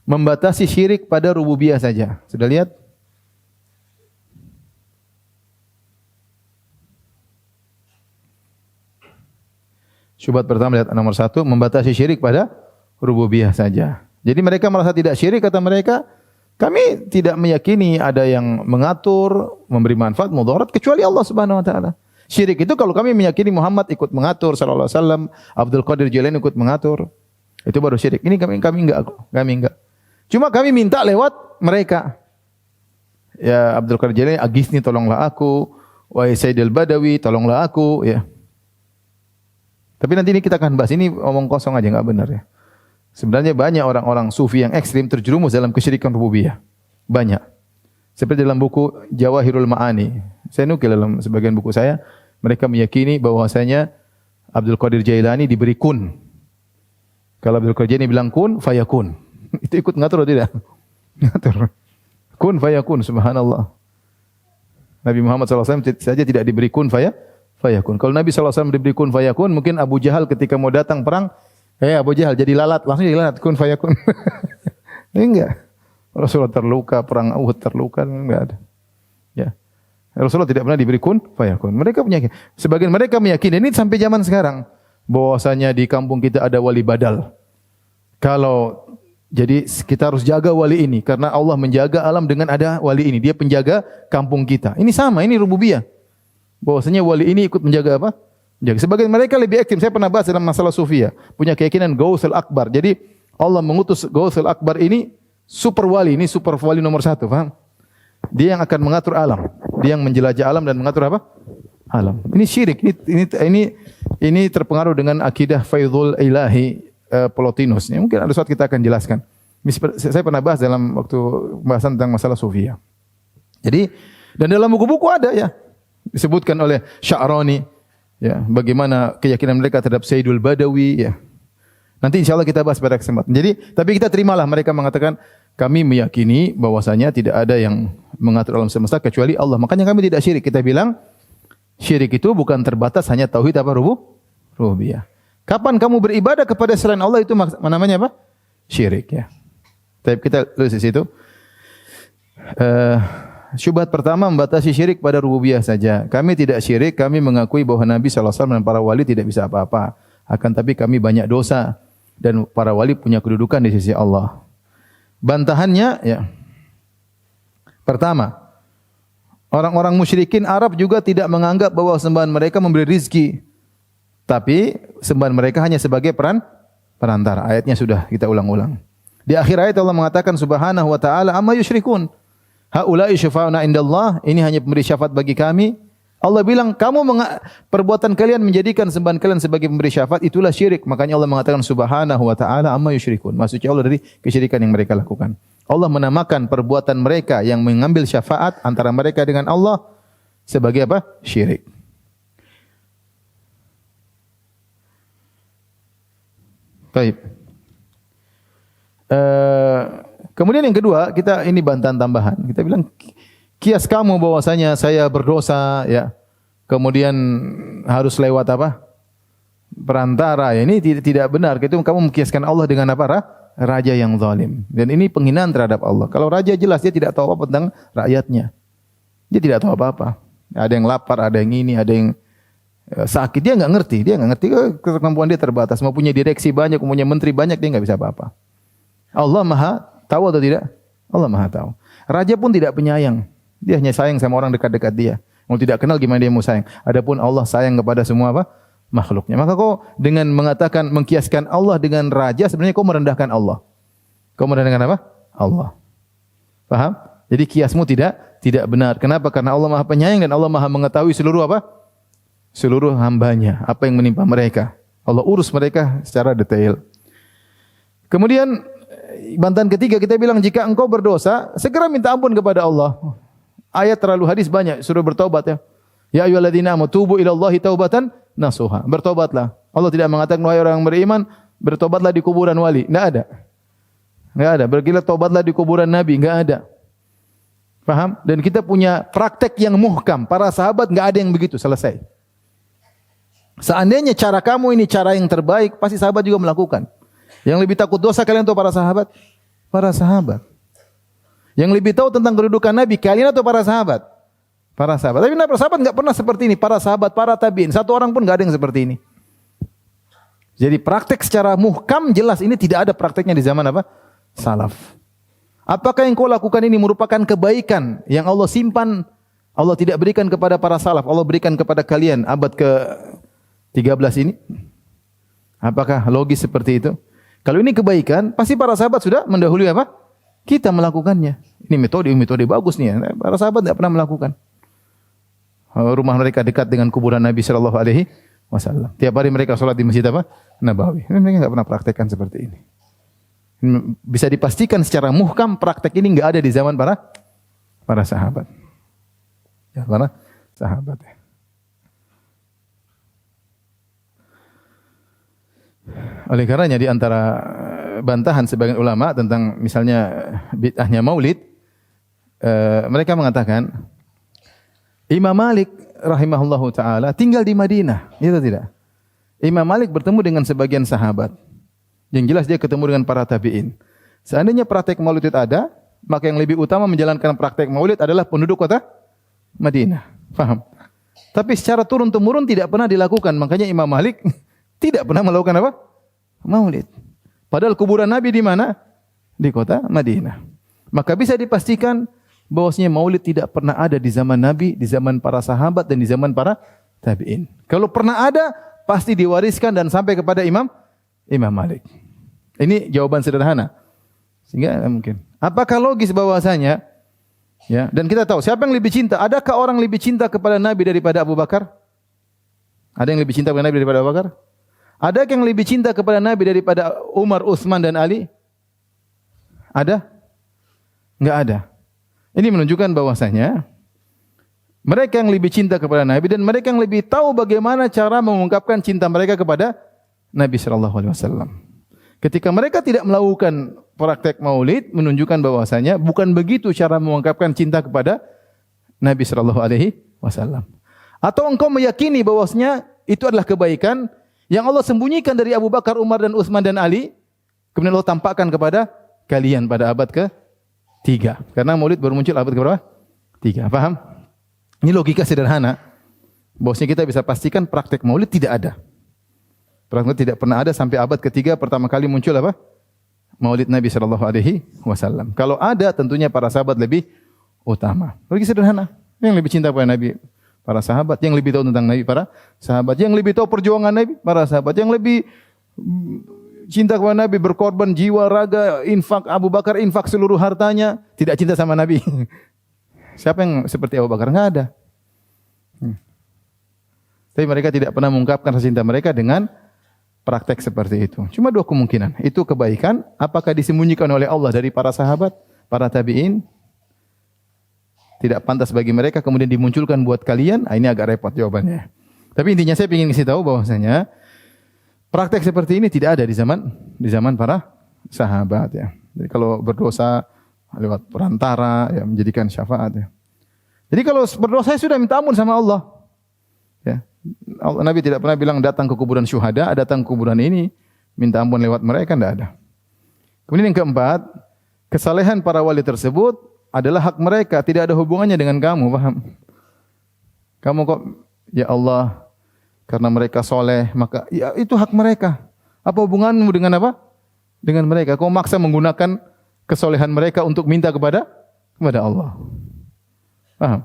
membatasi syirik pada rububiyah saja. Sudah lihat? Syubhat pertama, lihat nomor 1, membatasi syirik pada rububiyah saja. Jadi mereka merasa tidak syirik, kata mereka, kami tidak meyakini ada yang mengatur, memberi manfaat, mudarat kecuali Allah Subhanahu wa taala. Syirik itu kalau kami meyakini Muhammad ikut mengatur sallallahu alaihi wasallam, Abdul Qadir Jailani ikut mengatur, itu baru syirik. Ini kami enggak. Cuma kami minta lewat mereka. Ya Abdul Qadir Jailani, Agisni tolonglah aku, wahai Sayyidil Badawi tolonglah aku, ya. Tapi nanti ini kita akan bahas, ini omong kosong aja, enggak benar ya. Sebenarnya banyak orang-orang sufi yang ekstrim terjerumus dalam kesyirikan rububiyah. Banyak. Seperti dalam buku Jawahirul Ma'ani. Saya nukil dalam sebagian buku saya, mereka meyakini bahwasanya Abdul Qadir Jailani diberi kun. Kalau Abdul Qadir Jailani bilang kun, fayakun. Itu ikut ngatur atau tidak? Ngatur. Kun fayakun, subhanallah. Nabi Muhammad SAW saja tidak diberi kun fayakun. Kalau Nabi SAW diberi kun fayakun, mungkin Abu Jahal ketika mau datang perang, Abu Jahal jadi lalat, langsung jadi lalat, kun fayakun. Enggak. Rasulullah terluka, perang Uhud terluka, enggak ada. Ya. Rasulullah tidak pernah diberi kun fayakun. Mereka punya, sebagian mereka meyakini ini sampai zaman sekarang bahwasanya di kampung kita ada wali badal. Kalau jadi kita harus jaga wali ini karena Allah menjaga alam dengan ada wali ini. Dia penjaga kampung kita. Ini sama, ini rububiyah. Bahwasanya wali ini ikut menjaga apa? Jadi sebagian mereka lebih ekstrim. Saya pernah bahas dalam masalah sufia, punya keyakinan Gausul Akbar. Jadi Allah mengutus Gausul Akbar ini super wali, ini super wali nomor 1, paham? Dia yang akan mengatur alam, dia yang menjelajah alam dan mengatur apa? Alam. Ini syirik. Ini terpengaruh dengan akidah Faidul Ilahi Plotinus. Ya, mungkin ada suatu kita akan jelaskan. Saya pernah bahas dalam waktu pembahasan tentang masalah sufia. Jadi dan dalam buku-buku ada ya disebutkan oleh Sya'rani. Ya, bagaimana keyakinan mereka terhadap Sayyidul Badawi, ya. Nanti insyaallah kita bahas pada kesempatan. Jadi, tapi kita terimalah mereka mengatakan kami meyakini bahwasanya tidak ada yang mengatur alam semesta kecuali Allah. Makanya kami tidak syirik. Kita bilang syirik itu bukan terbatas hanya tauhid apa rububiyah. Kapan kamu beribadah kepada selain Allah itu namanya apa? Syirik, ya. Tapi kita tulis di situ. Syubhat pertama membatasi syirik pada rububiyah saja. Kami tidak syirik, kami mengakui bahwa Nabi SAW dan para wali tidak bisa apa-apa. Akan tapi kami banyak dosa dan para wali punya kedudukan di sisi Allah. Bantahannya ya. Pertama, orang-orang musyrikin Arab juga tidak menganggap bahwa sembahan mereka memberi rizki. Tapi sembahan mereka hanya sebagai perantara. Ayatnya sudah kita ulang-ulang. Di akhir ayat Allah mengatakan subhanahu wa ta'ala amma yusyrikun. Haula'i syafa'una indallah, ini hanya pemberi syafaat bagi kami. Allah bilang, perbuatan kalian menjadikan sembahan kalian sebagai pemberi syafaat, itulah syirik. Makanya Allah mengatakan subhanahu wa ta'ala amma yusyrikun. Maksudnya Allah dari kesyirikan yang mereka lakukan. Allah menamakan perbuatan mereka yang mengambil syafaat antara mereka dengan Allah sebagai apa? Syirik. Baik. Kemudian yang kedua, kita ini bantahan tambahan. Kita bilang kias kamu bahwasanya saya berdosa, ya. kemudian harus lewat apa? Perantara. Ya, ini tidak benar. Itu kamu mengkiaskan Allah dengan apa? Raja yang zalim. Dan ini penghinaan terhadap Allah. Kalau raja jelas dia tidak tahu apa tentang rakyatnya. Dia tidak tahu apa-apa. Ada yang lapar, ada yang ini, ada yang sakit. Dia nggak ngerti. Dia nggak ngerti. Kemampuan dia terbatas. Mau punya direksi banyak, punya menteri banyak, dia nggak bisa apa-apa. Allah Maha tahu atau tidak? Allah Maha tahu. Raja pun tidak penyayang. Dia hanya sayang sama orang dekat-dekat dia. Mau tidak kenal gimana dia mau sayang. Adapun Allah sayang kepada semua apa? Makhluknya. Maka kau dengan mengatakan mengkiaskan Allah dengan raja, sebenarnya kau merendahkan Allah. Kau merendahkan apa? Allah. Paham? Jadi kiasmu tidak benar. Kenapa? Karena Allah Maha Penyayang dan Allah Maha mengetahui seluruh apa? Seluruh hambanya, apa yang menimpa mereka. Allah urus mereka secara detail. Kemudian bantahan ketiga kita bilang jika engkau berdosa, segera minta ampun kepada Allah. Ayat terlalu hadis banyak, suruh bertobat ya. Ya ayyuhalladzina amanu tubu ilallahi taubatan nasuha. Bertobatlah. Allah tidak mengatakan wahai orang yang beriman, bertobatlah di kuburan wali. Enggak ada. Enggak ada. Berkilah tobatlah di kuburan nabi, enggak ada. Paham? Dan kita punya praktek yang muhkam. Para sahabat enggak ada yang begitu, selesai. Seandainya cara kamu ini cara yang terbaik, pasti sahabat juga melakukan. Yang lebih takut dosa kalian atau para sahabat? Para sahabat. Yang lebih tahu tentang kedudukan Nabi, kalian atau para sahabat? Para sahabat. Tapi para sahabat enggak pernah seperti ini. Para sahabat, para tabi'in. Satu orang pun enggak ada yang seperti ini. Jadi praktek secara muhkam jelas ini tidak ada prakteknya di zaman apa? Salaf. Apakah yang kau lakukan ini merupakan kebaikan yang Allah simpan, Allah tidak berikan kepada para salaf, Allah berikan kepada kalian abad ke-13 ini? Apakah logis seperti itu? Kalau ini kebaikan, pasti para sahabat sudah mendahului apa? Kita melakukannya. Ini metode bagus nih ya. Para sahabat tidak pernah melakukan. Rumah mereka dekat dengan kuburan Nabi sallallahu alaihi wasallam. Tiap hari mereka sholat di Masjid apa? Nabawi. Mereka enggak pernah praktekkan seperti ini. Bisa dipastikan secara muhkam praktek ini enggak ada di zaman para sahabat. Ya, para sahabat ya. Oleh karenanya di antara bantahan sebagian ulama tentang misalnya bid'ahnya maulid, mereka mengatakan Imam Malik rahimahullahu taala tinggal di Madinah, itu tidak. Imam Malik bertemu dengan sebagian sahabat. Yang jelas dia ketemu dengan para tabi'in. Seandainya praktek maulid itu ada, maka yang lebih utama menjalankan praktek maulid adalah penduduk kota Madinah. Paham? Tapi secara turun-temurun tidak pernah dilakukan. Makanya Imam Malik tidak pernah melakukan apa? Maulid. Padahal kuburan Nabi di mana? Di kota Madinah. Maka bisa dipastikan bahwasanya maulid tidak pernah ada di zaman Nabi, di zaman para sahabat dan di zaman para tabi'in. Kalau pernah ada, pasti diwariskan dan sampai kepada Imam Malik. Ini jawaban sederhana. Sehingga mungkin. Apakah logis bahwasanya ya, dan kita tahu siapa yang lebih cinta? Adakah orang lebih cinta kepada Nabi daripada Abu Bakar? Ada yang lebih cinta kepada Nabi daripada Abu Bakar? Ada yang lebih cinta kepada Nabi daripada Umar, Utsman dan Ali? Ada? Enggak ada. Ini menunjukkan bahwasanya mereka yang lebih cinta kepada Nabi dan mereka yang lebih tahu bagaimana cara mengungkapkan cinta mereka kepada Nabi sallallahu alaihi wasallam. Ketika mereka tidak melakukan praktek maulid menunjukkan bahwasanya bukan begitu cara mengungkapkan cinta kepada Nabi sallallahu alaihi wasallam. Atau engkau meyakini bahwasanya itu adalah kebaikan yang Allah sembunyikan dari Abu Bakar, Umar dan Utsman dan Ali, kemudian Allah tampakkan kepada kalian pada abad ke-3. Karena maulid baru muncul abad ke-berapa? 3. Paham? Ini logika sederhana. Bahwasanya kita bisa pastikan praktek maulid tidak ada. Praktek tidak pernah ada sampai abad ke-3 pertama kali muncul apa? Maulid Nabi sallallahu alaihi wasallam. Kalau ada tentunya para sahabat lebih utama. Logika sederhana. Yang lebih cinta kepada Nabi para sahabat, yang lebih tahu tentang Nabi para sahabat, yang lebih tahu perjuangan Nabi para sahabat, yang lebih cinta kepada Nabi, berkorban jiwa, raga, infak. Abu Bakar infak seluruh hartanya, tidak cinta sama Nabi. Siapa yang seperti Abu Bakar? Enggak ada. Tapi mereka tidak pernah mengungkapkan rasa cinta mereka dengan praktek seperti itu. Cuma dua kemungkinan. Itu kebaikan, apakah disembunyikan oleh Allah dari para sahabat, para tabi'in? Tidak pantas bagi mereka kemudian dimunculkan buat kalian. Ini agak repot jawabannya. Tapi intinya saya ingin kasih tahu bahwasanya praktek seperti ini tidak ada di zaman para sahabat ya. Jadi kalau berdosa lewat perantara ya menjadikan syafaat ya. Jadi kalau berdosa saya sudah minta ampun sama Allah. Ya. Nabi tidak pernah bilang datang ke kuburan syuhada, datang ke kuburan ini minta ampun lewat mereka, tidak ada. Kemudian yang keempat, kesalehan para wali tersebut adalah hak mereka, tidak ada hubungannya dengan kamu, paham? Kamu kok, ya Allah, karena mereka soleh, maka ya, itu hak mereka. Apa hubunganmu dengan apa? Dengan mereka. Kau maksa menggunakan kesolehan mereka untuk minta kepada Allah. Paham?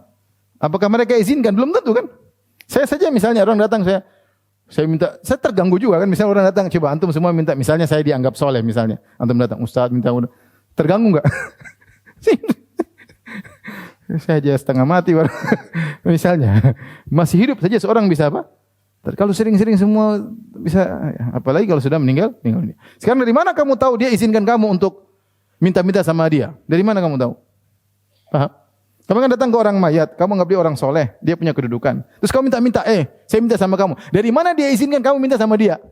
Apakah mereka izinkan? Belum tentu kan? Saya saja misalnya orang datang, saya minta, saya terganggu juga kan. Misalnya orang datang, coba antum semua minta, misalnya saya dianggap soleh misalnya. Antum datang, Ustaz minta, terganggu enggak? Saya aja setengah mati misalnya. Masih hidup saja seorang bisa apa? Kalau sering-sering semua bisa, apalagi kalau sudah meninggal. Sekarang dari mana kamu tahu dia izinkan kamu untuk minta-minta sama dia? Dari mana kamu tahu? Paham? Kamu kan datang ke orang mayat, kamu anggap dia orang soleh, dia punya kedudukan. Terus kamu minta-minta, saya minta sama kamu. Dari mana dia izinkan kamu minta sama dia?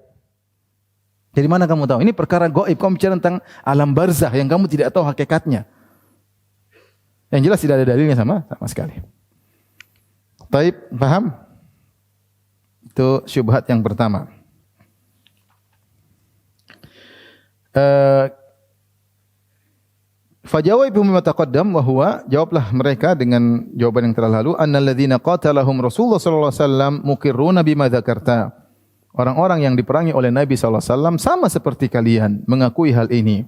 Dari mana kamu tahu? Ini perkara gaib, kamu bicara tentang alam barzah yang kamu tidak tahu hakikatnya. Yang jelas tidak ada dalilnya sama sekali. Taib, paham? Itu syubhat yang pertama. Fajawabu mimma taqaddam wa huwa, jawablah mereka dengan jawaban yang telah lalu, annal ladzina qatalahum Rasulullah sallallahu alaihi wasallam muqirruna bima dzakarta. Orang-orang yang diperangi oleh Nabi sallallahu alaihi wasallam sama seperti kalian mengakui hal ini,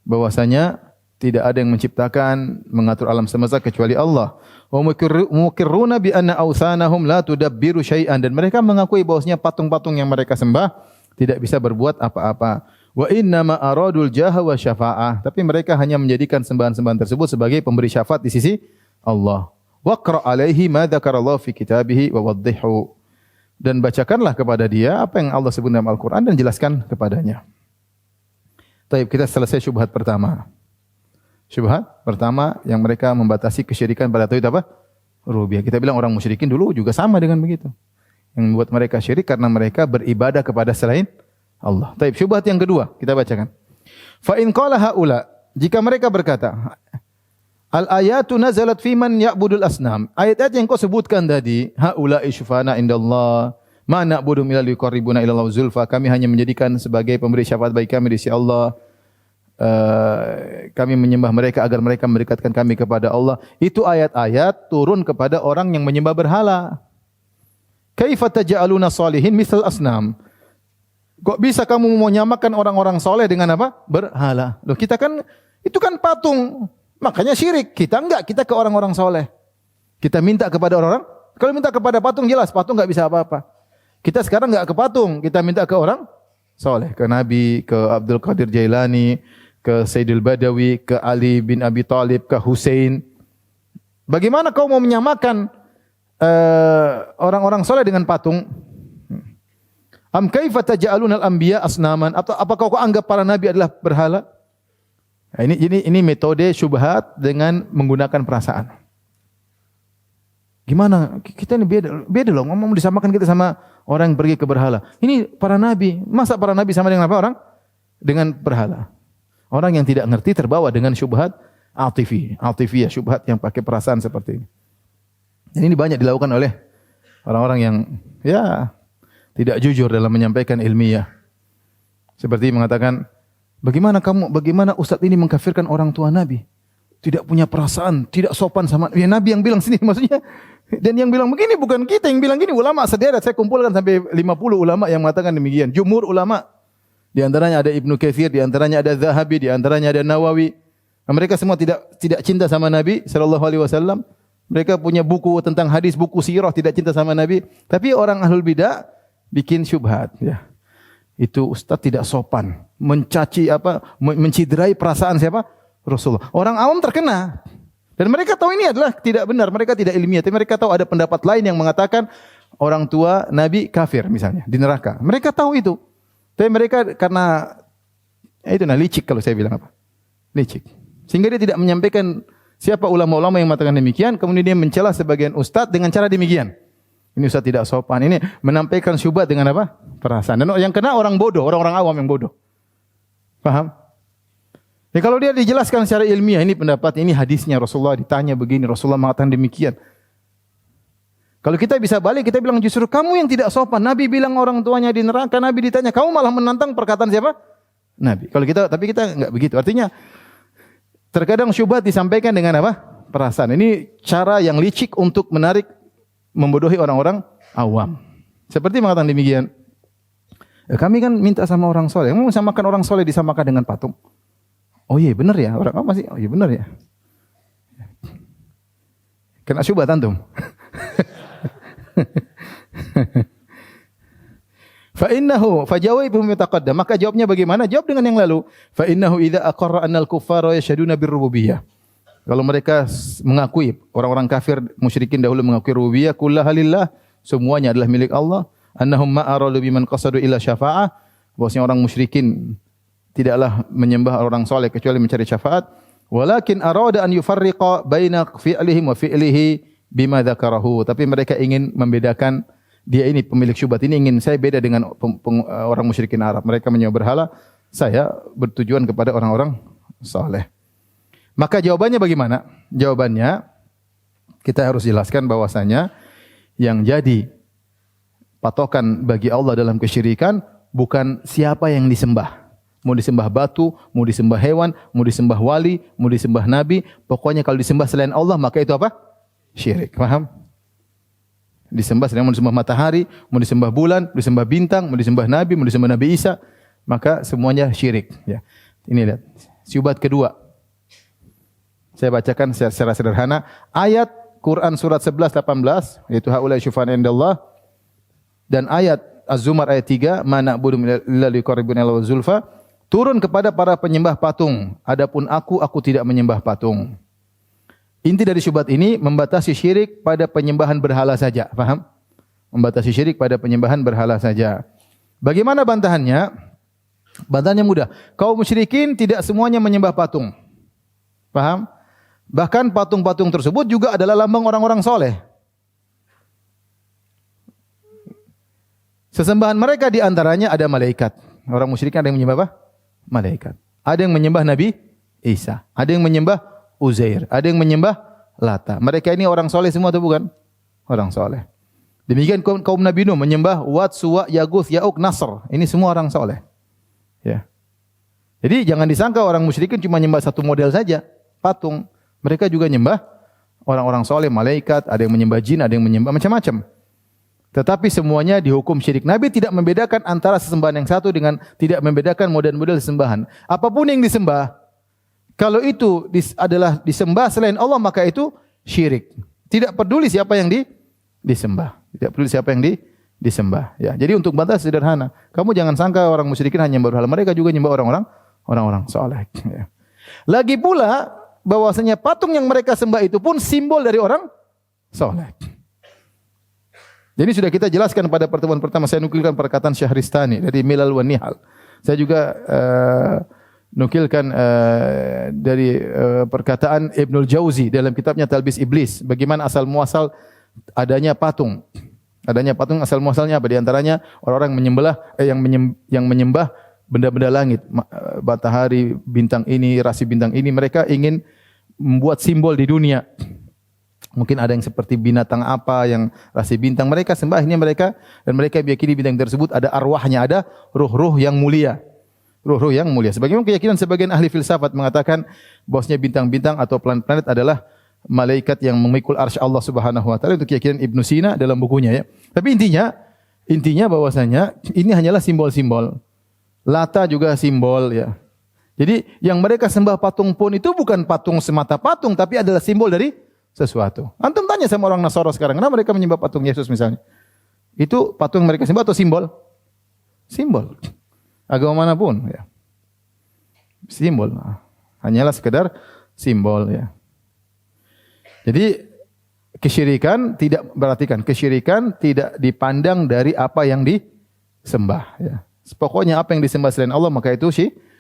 bahwasanya tidak ada yang menciptakan, mengatur alam semesta kecuali Allah. Wa muqirruna bi anna awthanahum la tudabbiru syai'an, dan mereka mengakui bahwasanya patung-patung yang mereka sembah tidak bisa berbuat apa-apa. Wa inna ma aradul jaha wa syafa'ah, tapi mereka hanya menjadikan sembahan-sembahan tersebut sebagai pemberi syafaat di sisi Allah. Waqra alaihi ma dzakarallahu fi kitabihi wa waddihu, dan bacakanlah kepada dia apa yang Allah sebut dalam Al-Qur'an dan jelaskan kepadanya. Baik, kita selesai syubhat pertama. Syubhat pertama yang mereka membatasi kesyirikan pada tauhid apa? Rububiyah. Kita bilang orang musyrikin dulu juga sama dengan begitu. Yang membuat mereka syirik karena mereka beribadah kepada selain Allah. Taib, syubhat yang kedua kita bacakan. Fa in qala haula, jika mereka berkata, al ayatu nazalat fi man ya'budul asnam. Ayat-ayat yang kau sebutkan tadi, haula syufana indallah, ma na'budu illa liqarribuna ila Allah zulfa, kami hanya menjadikan sebagai pemberi syafaat bagi kami di sisi Allah. Kami menyembah mereka agar mereka mendekatkan kami kepada Allah. Itu ayat-ayat turun kepada orang yang menyembah berhala. Kaifa taj'aluna shalihin misal asnam? Kok bisa kamu mau nyamakan orang-orang soleh dengan apa? Berhala. Loh, kita kan, itu kan patung. Makanya syirik. Kita enggak, kita ke orang-orang soleh. Kita minta kepada orang-orang. Kalau minta kepada patung jelas, patung enggak bisa apa-apa. Kita sekarang enggak ke patung, kita minta ke orang soleh. Ke Nabi, ke Abdul Qadir Jailani, ke Sayyidul Badawi, ke Ali bin Abi Thalib, ke Hussein. Bagaimana kau mau menyamakan orang-orang soleh dengan patung? Am kaifa taj'aluna al-anbiya asnaman? Atau apakah kau anggap para nabi adalah berhala? Nah, ini metode syubhat dengan menggunakan perasaan. Gimana? Kita ini beda loh. Ngomong disamakan kita sama orang yang pergi ke berhala. Ini para nabi. Masa para nabi sama dengan apa orang? Dengan berhala. Orang yang tidak ngerti terbawa dengan syubhat atifiyah, syubhat yang pakai perasaan seperti ini. Dan ini banyak dilakukan oleh orang-orang yang tidak jujur dalam menyampaikan ilmiah. Seperti mengatakan, bagaimana ustaz ini mengkafirkan orang tua Nabi? Tidak punya perasaan, tidak sopan sama Nabi yang bilang sini maksudnya. Dan yang bilang begini bukan kita yang bilang gini, ulama sederet. Saya kumpulkan sampai 50 ulama yang mengatakan demikian. Jumhur ulama. Di antaranya ada Ibnu Katsir, di antaranya ada Zahabi, di antaranya ada Nawawi. Mereka semua tidak cinta sama Nabi sallallahu alaihi wasallam. Mereka punya buku tentang hadis, buku sirah, tidak cinta sama Nabi. Tapi orang ahlul bidah bikin syubhat, ya. Itu ustaz tidak sopan, mencaci menciderai perasaan siapa? Rasulullah. Orang awam terkena. Dan mereka tahu ini adalah tidak benar, mereka tidak ilmiah, tapi mereka tahu ada pendapat lain yang mengatakan orang tua Nabi kafir misalnya di neraka. Mereka tahu itu. Tapi mereka karena licik kalau saya bilang apa? Licik. Sehingga dia tidak menyampaikan siapa ulama-ulama yang mengatakan demikian, kemudian dia mencela sebagian ustaz dengan cara demikian. Ini ustaz tidak sopan. Ini menampilkan syubhat dengan apa? Perasaan. Dan yang kena orang bodoh, orang-orang awam yang bodoh. Paham? Ya, kalau dia dijelaskan secara ilmiah, ini pendapat, ini hadisnya Rasulullah ditanya begini, Rasulullah mengatakan demikian. Kalau kita bisa balik, kita bilang justru kamu yang tidak sopan. Nabi bilang orang tuanya di neraka, Nabi ditanya, kamu malah menantang perkataan siapa? Nabi. Tapi kita enggak begitu. Artinya terkadang syubhat disampaikan dengan apa? Perasaan. Ini cara yang licik untuk menarik, membodohi orang-orang awam. Seperti mengatakan demikian. Kami kan minta sama orang soleh. Kamu samakan orang soleh disamakan dengan patung. Oh iya benar ya. Orang masih, oh iya benar ya. Kena syubhat antum. Fa innahu fajawibhum yataqaddam. Maka jawabnya bagaimana? Jawab dengan yang lalu. Fa innahu idza aqarra annal kuffara yashhaduna birrububiyyah. Kalau mereka mengakui, orang-orang kafir musyrikin dahulu mengakui rububiyah, kullaha lillah, semuanya adalah milik Allah. Annahum ma aradu biman qasadu ila syafa'ah. Bahwasanya orang musyrikin tidaklah menyembah orang soleh kecuali mencari syafaat. Walakin arada an yufarriqa baina fi'lihim wa fi'lihi bima dzakarahu. Tapi mereka ingin membedakan, dia ini pemilik syubhat ini ingin saya beda dengan orang musyrikin Arab. Mereka menyembah berhala, saya bertujuan kepada orang-orang saleh. Maka jawabannya bagaimana? Jawabannya kita harus jelaskan bahwasanya yang jadi patokan bagi Allah dalam kesyirikan bukan siapa yang disembah. Mau disembah batu, mau disembah hewan, mau disembah wali, mau disembah nabi, pokoknya kalau disembah selain Allah maka itu apa? Syirik. Paham? Disembah selain, mau disembah matahari, mau disembah bulan, mau disembah bintang, mau disembah nabi, mau disembah Nabi Isa, maka semuanya syirik. Ya. Ini lihat. Syubhat kedua. Saya bacakan secara sederhana ayat Quran surat 11-18 yaitu haulai syufa'an indallah, dan ayat Az-Zumar ayat 3 ma na'budu illa liqarribuna ila zulfa turun kepada para penyembah patung. Adapun aku tidak menyembah patung. Inti dari syubhat ini membatasi syirik pada penyembahan berhala saja. Paham? Membatasi syirik pada penyembahan berhala saja. Bagaimana bantahannya? Bantahannya mudah. Kaum musyrikin tidak semuanya menyembah patung. Paham? Bahkan patung-patung tersebut juga adalah lambang orang-orang soleh. Sesembahan mereka di antaranya ada malaikat. Orang musyrikin ada yang menyembah apa? Malaikat. Ada yang menyembah Nabi Isa. Ada yang menyembah Uzair. Ada yang menyembah Lata. Mereka ini orang soleh semua atau bukan? Orang soleh. Demikian kaum Nabi Nuh menyembah Wat, Suwa, Yaguth, Ya'uq, Nasr. Ini semua orang soleh. Ya. Jadi jangan disangka orang musyrikin cuma menyembah satu model saja, patung. Mereka juga menyembah orang-orang soleh, malaikat, ada yang menyembah jin, ada yang menyembah macam-macam. Tetapi semuanya dihukum syirik. Nabi tidak membedakan antara sesembahan yang satu dengan tidak membedakan model-model sesembahan. Apapun yang disembah, kalau itu adalah disembah selain Allah, maka itu syirik. Tidak peduli siapa yang disembah. Tidak peduli siapa yang disembah. Ya, jadi untuk bantah sederhana. Kamu jangan sangka orang musyrikin hanya berhala. Mereka juga menyembah orang-orang saleh. Ya. Lagi pula bahwasanya patung yang mereka sembah itu pun simbol dari orang saleh. Jadi sudah kita jelaskan pada pertemuan pertama, saya nukilkan perkataan Syahristani dari Milal wa Nihal. Saya juga nukilkan dari perkataan Ibnul Jauzi dalam kitabnya Talbis Iblis, bagaimana asal muasal adanya patung. Adanya patung asal muasalnya apa? Di antaranya orang-orang yang menyembah benda-benda langit, matahari, bintang ini, rasi bintang ini, mereka ingin membuat simbol di dunia. Mungkin ada yang seperti binatang apa yang rasi bintang, mereka sembah ini mereka, dan mereka meyakini bintang tersebut ada arwahnya, ada ruh-ruh yang mulia. Ruh-ruh yang mulia. Sebagaimana keyakinan sebagian ahli filsafat mengatakan bahwasanya bintang-bintang atau planet-planet adalah malaikat yang memikul arsy Allah Subhanahu wa taala, itu keyakinan Ibnu Sina dalam bukunya ya. Tapi intinya bahwasanya ini hanyalah simbol-simbol. Lata juga simbol ya. Jadi yang mereka sembah patung pun itu bukan patung semata patung, tapi adalah simbol dari sesuatu. Antum tanya sama orang Nasara sekarang, kenapa mereka menyembah patung Yesus misalnya? Itu patung yang mereka sembah atau simbol? Simbol. Agama manapun ya. Simbol. Hanyalah sekedar simbol ya. Jadi kesyirikan tidak dipandang dari apa yang disembah ya. Pokoknya apa yang disembah selain Allah maka itu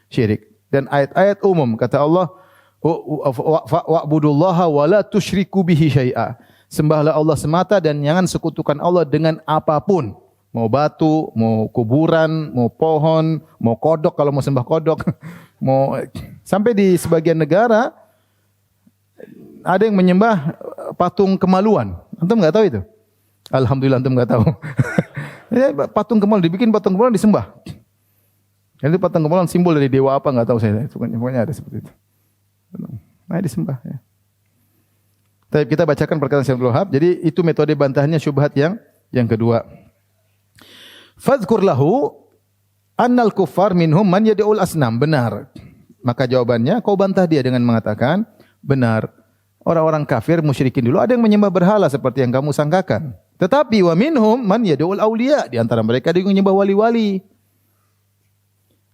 syirik. Dan ayat-ayat umum kata Allah, wa'budullaha wa la tusyriku bihi syai'a. Sembahlah Allah semata dan jangan sekutukan Allah dengan apapun. Mau batu, mau kuburan, mau pohon, mau kodok kalau mau sembah kodok. Sampai di sebagian negara ada yang menyembah patung kemaluan. Antum enggak tahu itu? Alhamdulillah antum enggak tahu. Ya, patung kemaluan dibikin patung kemaluan disembah. Itu patung kemaluan simbol dari dewa apa enggak tahu saya. Pokoknya ada seperti itu. Nah, disembah ya. Tapi kita bacakan perkataan Syekh Abdul Wahab. Jadi itu metode bantahannya syubhat yang kedua. Fadhkur lahu annal kuffar minhum man yad'ul asnam. Benar. Maka jawabannya kau bantah dia dengan mengatakan benar. Orang-orang kafir musyrikin dulu ada yang menyembah berhala seperti yang kamu sangkakan. Tetapi wa minhum man yad'ul awliya. Di antara mereka ada yang menyembah wali-wali.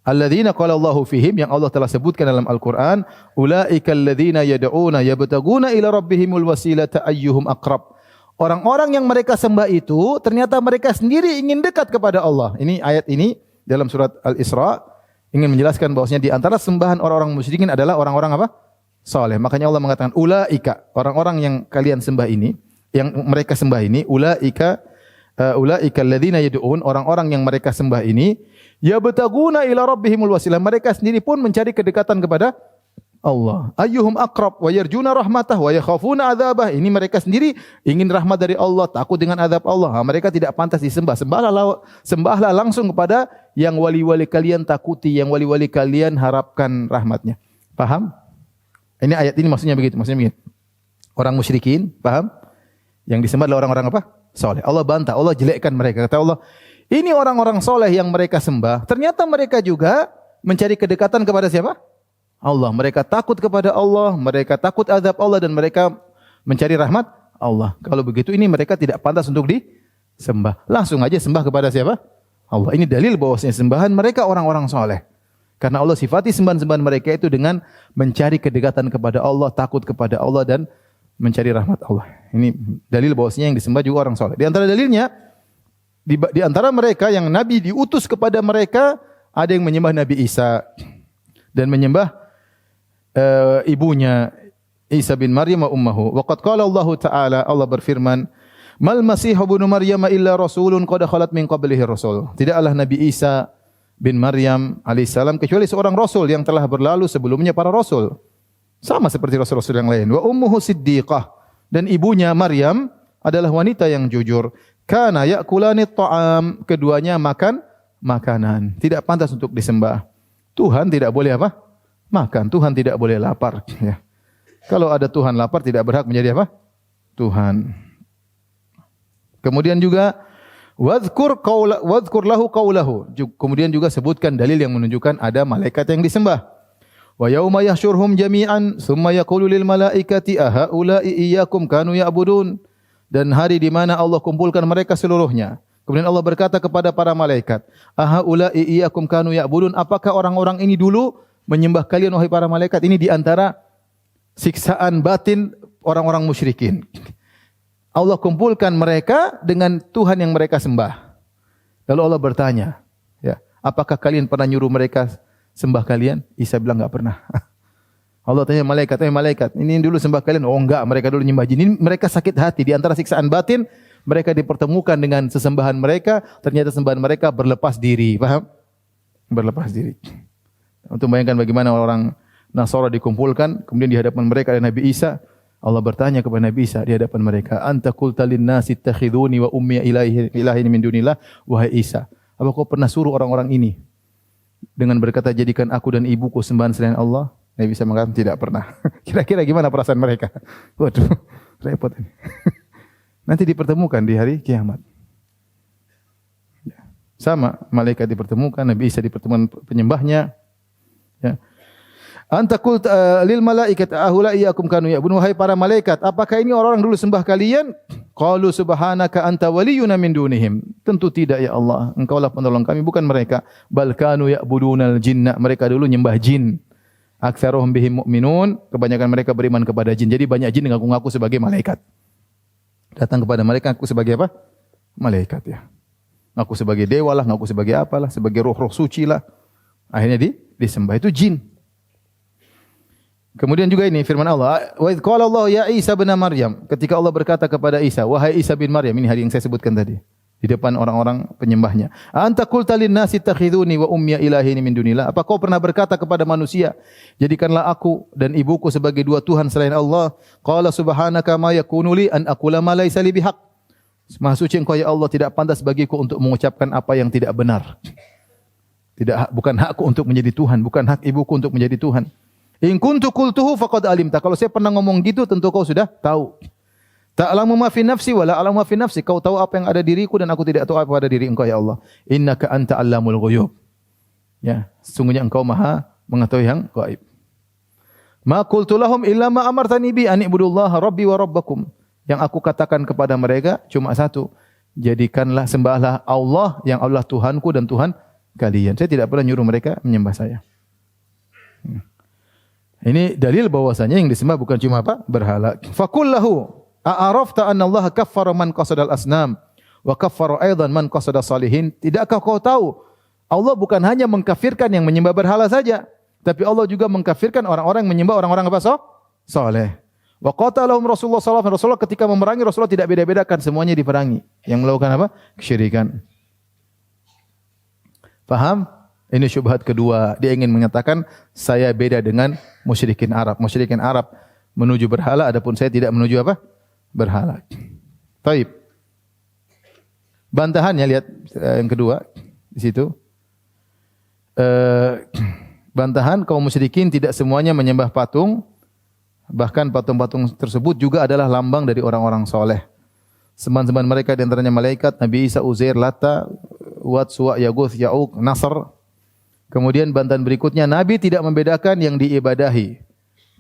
Alladzina qala Allahu fihim, yang Allah telah sebutkan dalam Al-Qur'an, ulaikal ladzina yad'una yabtaguna ila rabbihimul wasilata ayyuhum aqrab. Orang-orang yang mereka sembah itu ternyata mereka sendiri ingin dekat kepada Allah. Ini ayat ini dalam surat Al-Isra ingin menjelaskan bahwasanya di antara sembahan orang-orang musyrikin adalah orang-orang apa? Saleh. Makanya Allah mengatakan ulaika, orang-orang yang kalian sembah ini, yang mereka sembah ini, ulaikal ladzina yad'un, orang-orang yang mereka sembah ini, yabtaguna ila rabbihimul wasilah, mereka sendiri pun mencari kedekatan kepada Allah. Ayyuhum aqrab wa yarjuna rahmatah wa yakhafuna adzabah. Ini mereka sendiri ingin rahmat dari Allah, takut dengan azab Allah. Mereka tidak pantas disembah. Sembahlah langsung kepada yang wali-wali kalian takuti, yang wali-wali kalian harapkan rahmatnya. Paham? Ini ayat ini maksudnya begitu, Orang musyrikin, paham? Yang disembah adalah orang-orang apa? Saleh. Allah bantah, Allah jelekkan mereka. Kata Allah, ini orang-orang soleh yang mereka sembah, ternyata mereka juga mencari kedekatan kepada siapa? Allah. Mereka takut kepada Allah, mereka takut azab Allah, dan mereka mencari rahmat Allah. Kalau begitu ini mereka tidak pantas untuk disembah. Langsung aja sembah kepada siapa? Allah. Ini dalil bahwasanya sembahan mereka orang-orang soleh. Karena Allah sifati sembahan-sembahan mereka itu dengan mencari kedekatan kepada Allah, takut kepada Allah, dan mencari rahmat Allah. Ini dalil bahwasanya yang disembah juga orang soleh. Di antara dalilnya, di antara mereka yang Nabi diutus kepada mereka, ada yang menyembah Nabi Isa dan menyembah ibunya Isa bin Maryam wa ummuhu. Wa qad qala Allah Ta'ala, Allah berfirman, "Mal Masih ibnu Maryam illa rasulun qad khalat min qablihi rasul." Tidaklah Nabi Isa bin Maryam alaihissalam kecuali seorang rasul yang telah berlalu sebelumnya para rasul. Sama seperti rasul-rasul yang lain. Wa ummuhu siddiqah, dan ibunya Maryam adalah wanita yang jujur. Kana ya'kulani ta'am, keduanya makan makanan. Tidak pantas untuk disembah. Tuhan tidak boleh apa? Makan. Tuhan tidak boleh lapar. Ya. Kalau ada Tuhan lapar tidak berhak menjadi apa? Tuhan. Kemudian juga wadhkur lahu qaulahu. Kemudian juga sebutkan dalil yang menunjukkan ada malaikat yang disembah. Wa yauma yahsyurhum jami'an tsumma yaqulu lil malaikati ahaula'i iyyakum kanu ya'budun. Dan hari di mana Allah kumpulkan mereka seluruhnya. Kemudian Allah berkata kepada para malaikat, ahaula'i iyyakum kanu ya'budun, apakah orang-orang ini dulu menyembah kalian wahai para malaikat? Ini di antara siksaan batin orang-orang musyrikin. Allah kumpulkan mereka dengan Tuhan yang mereka sembah. Lalu Allah bertanya, ya, apakah kalian pernah nyuruh mereka sembah kalian? Isa bilang enggak pernah. Allah tanya malaikat, malaikat, ini dulu sembah kalian? Oh enggak, mereka dulu nyembah jin. Ini mereka sakit hati. Di antara siksaan batin, mereka dipertemukan dengan sesembahan mereka, ternyata sembahan mereka berlepas diri. Paham? Berlepas diri. Untuk bayangkan bagaimana orang Nasara dikumpulkan, kemudian di hadapan mereka ada Nabi Isa. Allah bertanya kepada Nabi Isa di hadapan mereka, anta qulta lin-nasi ittakhiduni wa ummi ilahin min dunillah. Wahai Isa, apa kau pernah suruh orang-orang ini dengan berkata jadikan aku dan ibuku sembahan selain Allah? Nabi Isa mengatakan tidak pernah. Kira-kira gimana perasaan mereka? Waduh, repot ini. Nanti dipertemukan di hari kiamat. Sama, malaikat dipertemukan, Nabi Isa dipertemukan penyembahnya. Ya. Anta qult lil malaikat ahula iyyakum kanu ya'budun, wahai para malaikat, apakah ini orang-orang dulu sembah kalian? Qalu subhanaka anta waliyuna min dunihim. Tentu tidak ya Allah, engkaulah penolong kami bukan mereka. Bal kanu ya'budunal jinna, mereka dulu nyembah jin. Aktsaruhum bihim mu'minun, kebanyakan mereka beriman kepada jin. Jadi banyak jin ngaku-ngaku sebagai malaikat. Datang kepada mereka ngaku sebagai apa? Malaikat ya. Ngaku sebagai dewa lah, ngaku sebagai apalah, sebagai roh-roh suci lah. Akhirnya disembah itu jin. Kemudian juga ini firman Allah, wa idz qala Allah ya Isa bin Maryam, ketika Allah berkata kepada Isa, wahai Isa bin Maryam, ini hari yang saya sebutkan tadi di depan orang-orang penyembahnya. Anta qulta lin-nasi ittakhiduni wa ummi ilahin min dunillah. Apa kau pernah berkata kepada manusia, jadikanlah aku dan ibuku sebagai dua tuhan selain Allah? Qala subhanaka ma yakunu li an aqula ma laysa li bihaq. Maha suci Engkau ya Allah, tidak pantas bagiku untuk mengucapkan apa yang tidak benar. Bukan hakku untuk menjadi Tuhan, bukan hak ibuku untuk menjadi Tuhan. In kuntu qultuhu faqad alimta. Kalau saya pernah ngomong gitu, tentu kau sudah tahu. Ta'lamu ma fi nafsi wa la a'lamu ma fi nafsi. Kau tahu apa yang ada diriku dan aku tidak tahu apa ada diri Engkau ya Allah. Innaka anta 'allamul ghuyub. Ya, sesungguhnya Engkau Maha mengetahui yang gaib. Ma qultu lahum illa ma amartani bi an ibudullaha rabbi wa rabbakum. Yang aku katakan kepada mereka cuma satu. Jadikanlah sembahlah Allah yang Allah Tuhanku dan Tuhan kalian. Saya tidak pernah nyuruh mereka menyembah saya. Ini dalil bahwasanya yang disembah bukan cuma apa? Berhala. Fakullahu a'arafta anna Allah kaffara man qasadal asnam wa kaffara aidan man qasada salihin. Tidakkah kau tahu Allah bukan hanya mengkafirkan yang menyembah berhala saja, tapi Allah juga mengkafirkan orang-orang yang menyembah orang-orang apa? Saleh. Wa qatalahum Rasulullah sallallahu alaihi wasallam ketika memerangi Rasulullah tidak beda-bedakan, semuanya diperangi. Yang melakukan apa? Kesyirikan. Faham? Ini syubhat kedua. Dia ingin mengatakan saya beda dengan musyrikin Arab. Musyrikin Arab menuju berhala, adapun saya tidak menuju apa? Berhala. Taib. Bantahannya lihat yang kedua di situ. Bantahan kaum musyrikin tidak semuanya menyembah patung. Bahkan patung-patung tersebut juga adalah lambang dari orang-orang soleh. Sembahan-sembahan mereka di antaranya malaikat, Nabi Isa, Uzair, Lata, Wat, Suwa, Yaguth, Ya'uq, Nasr. Kemudian bantahan berikutnya, Nabi tidak membedakan yang diibadahi.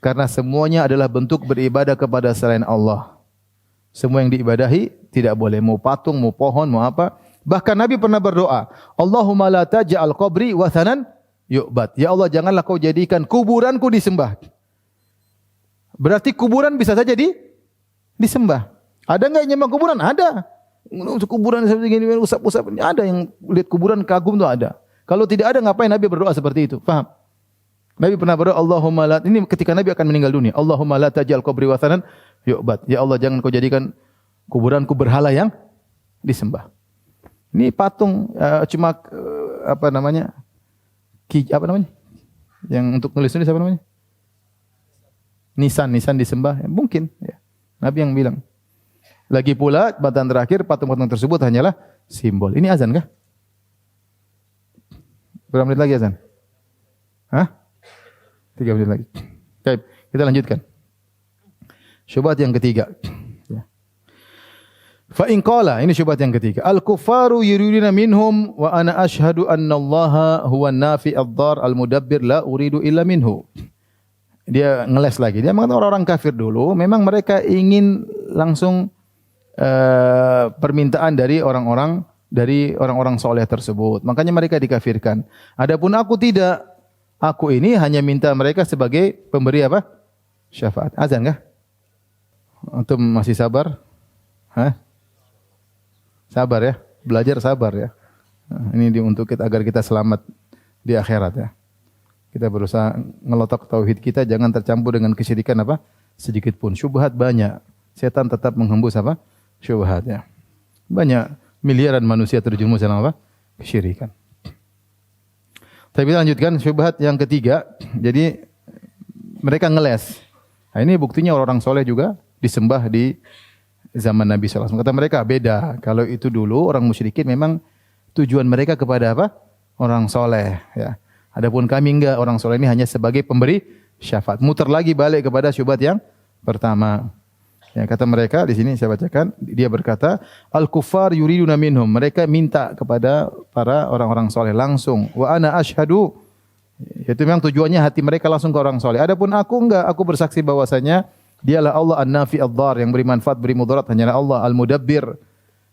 Karena semuanya adalah bentuk beribadah kepada selain Allah. Semua yang diibadahi tidak boleh. Mau patung, mau pohon, mau apa. Bahkan Nabi pernah berdoa, Allahumma la taj'al qabri wathanan yu'bad. Ya Allah, janganlah kau jadikan kuburanku disembah. Berarti kuburan bisa saja disembah. Ada enggak yang nyembah kuburan? Ada. Kuburan seperti ini, usap-usap. Ada yang lihat kuburan kagum tu ada. Kalau tidak ada, ngapain Nabi berdoa seperti itu? Faham? Nabi pernah berdoa, Allahumma la, ini ketika Nabi akan meninggal dunia. Allahumma la taj'al qabri wathanan yu'bad. Ya Allah, jangan kau jadikan kuburanku berhala yang disembah. Ini patung cuma apa namanya? Apa namanya? Yang untuk nulis apa namanya? Nisan disembah. Ya, mungkin. Ya. Nabi yang bilang. Lagi pula, bantahan terakhir, patung-patung tersebut hanyalah simbol. Ini azan kah? Berapa menit lagi azan? Hah? 3 menit lagi. Baik, kita lanjutkan. Syubhat yang ketiga. Fa in qala, ini syubhat yang ketiga. Al-kuffaru yuriduna minhum wa ana ashhadu anna Allaha huwa an-nafi ad-dar al-mudabbir la uridu illa minhu. Dia ngeles lagi. Dia mengatakan orang-orang kafir dulu, memang mereka ingin langsung permintaan dari orang-orang soleh tersebut. Makanya mereka dikafirkan. Adapun aku tidak. Aku ini hanya minta mereka sebagai pemberi apa? Syafaat. Azan kah? Antum masih sabar? Hah? Sabar ya. Belajar sabar ya. Ini untuk kita agar kita selamat di akhirat ya. Kita berusaha ngelotok tauhid kita, jangan tercampur dengan kesyirikan apa? Sedikit pun. Syubhat banyak. Setan tetap menghembus apa? Syubhat ya. Banyak miliaran manusia terjerumus dalam apa? Kesyirikan. Tapi kita lanjutkan syubhat yang ketiga. Jadi mereka ngeles. Nah, ini buktinya orang-orang soleh juga disembah di zaman Nabi SAW. Kata mereka beda. Kalau itu dulu orang musyrikin memang tujuan mereka kepada apa? Orang soleh. Ya. Adapun kami enggak, orang soleh ini hanya sebagai pemberi syafaat. Muter lagi balik kepada syubhat yang pertama. Ya, kata mereka di sini saya bacakan, dia berkata, al-kuffar yuriduna minhum. Mereka minta kepada para orang-orang soleh langsung. Wa ana ashhadu. Itu memang tujuannya hati mereka langsung ke orang soleh. Adapun aku enggak, aku bersaksi bahwasanya dialah Allah an-nafi ad-dar, yang beri manfaat, beri mudarat, hanyalah Allah al-mudabbir,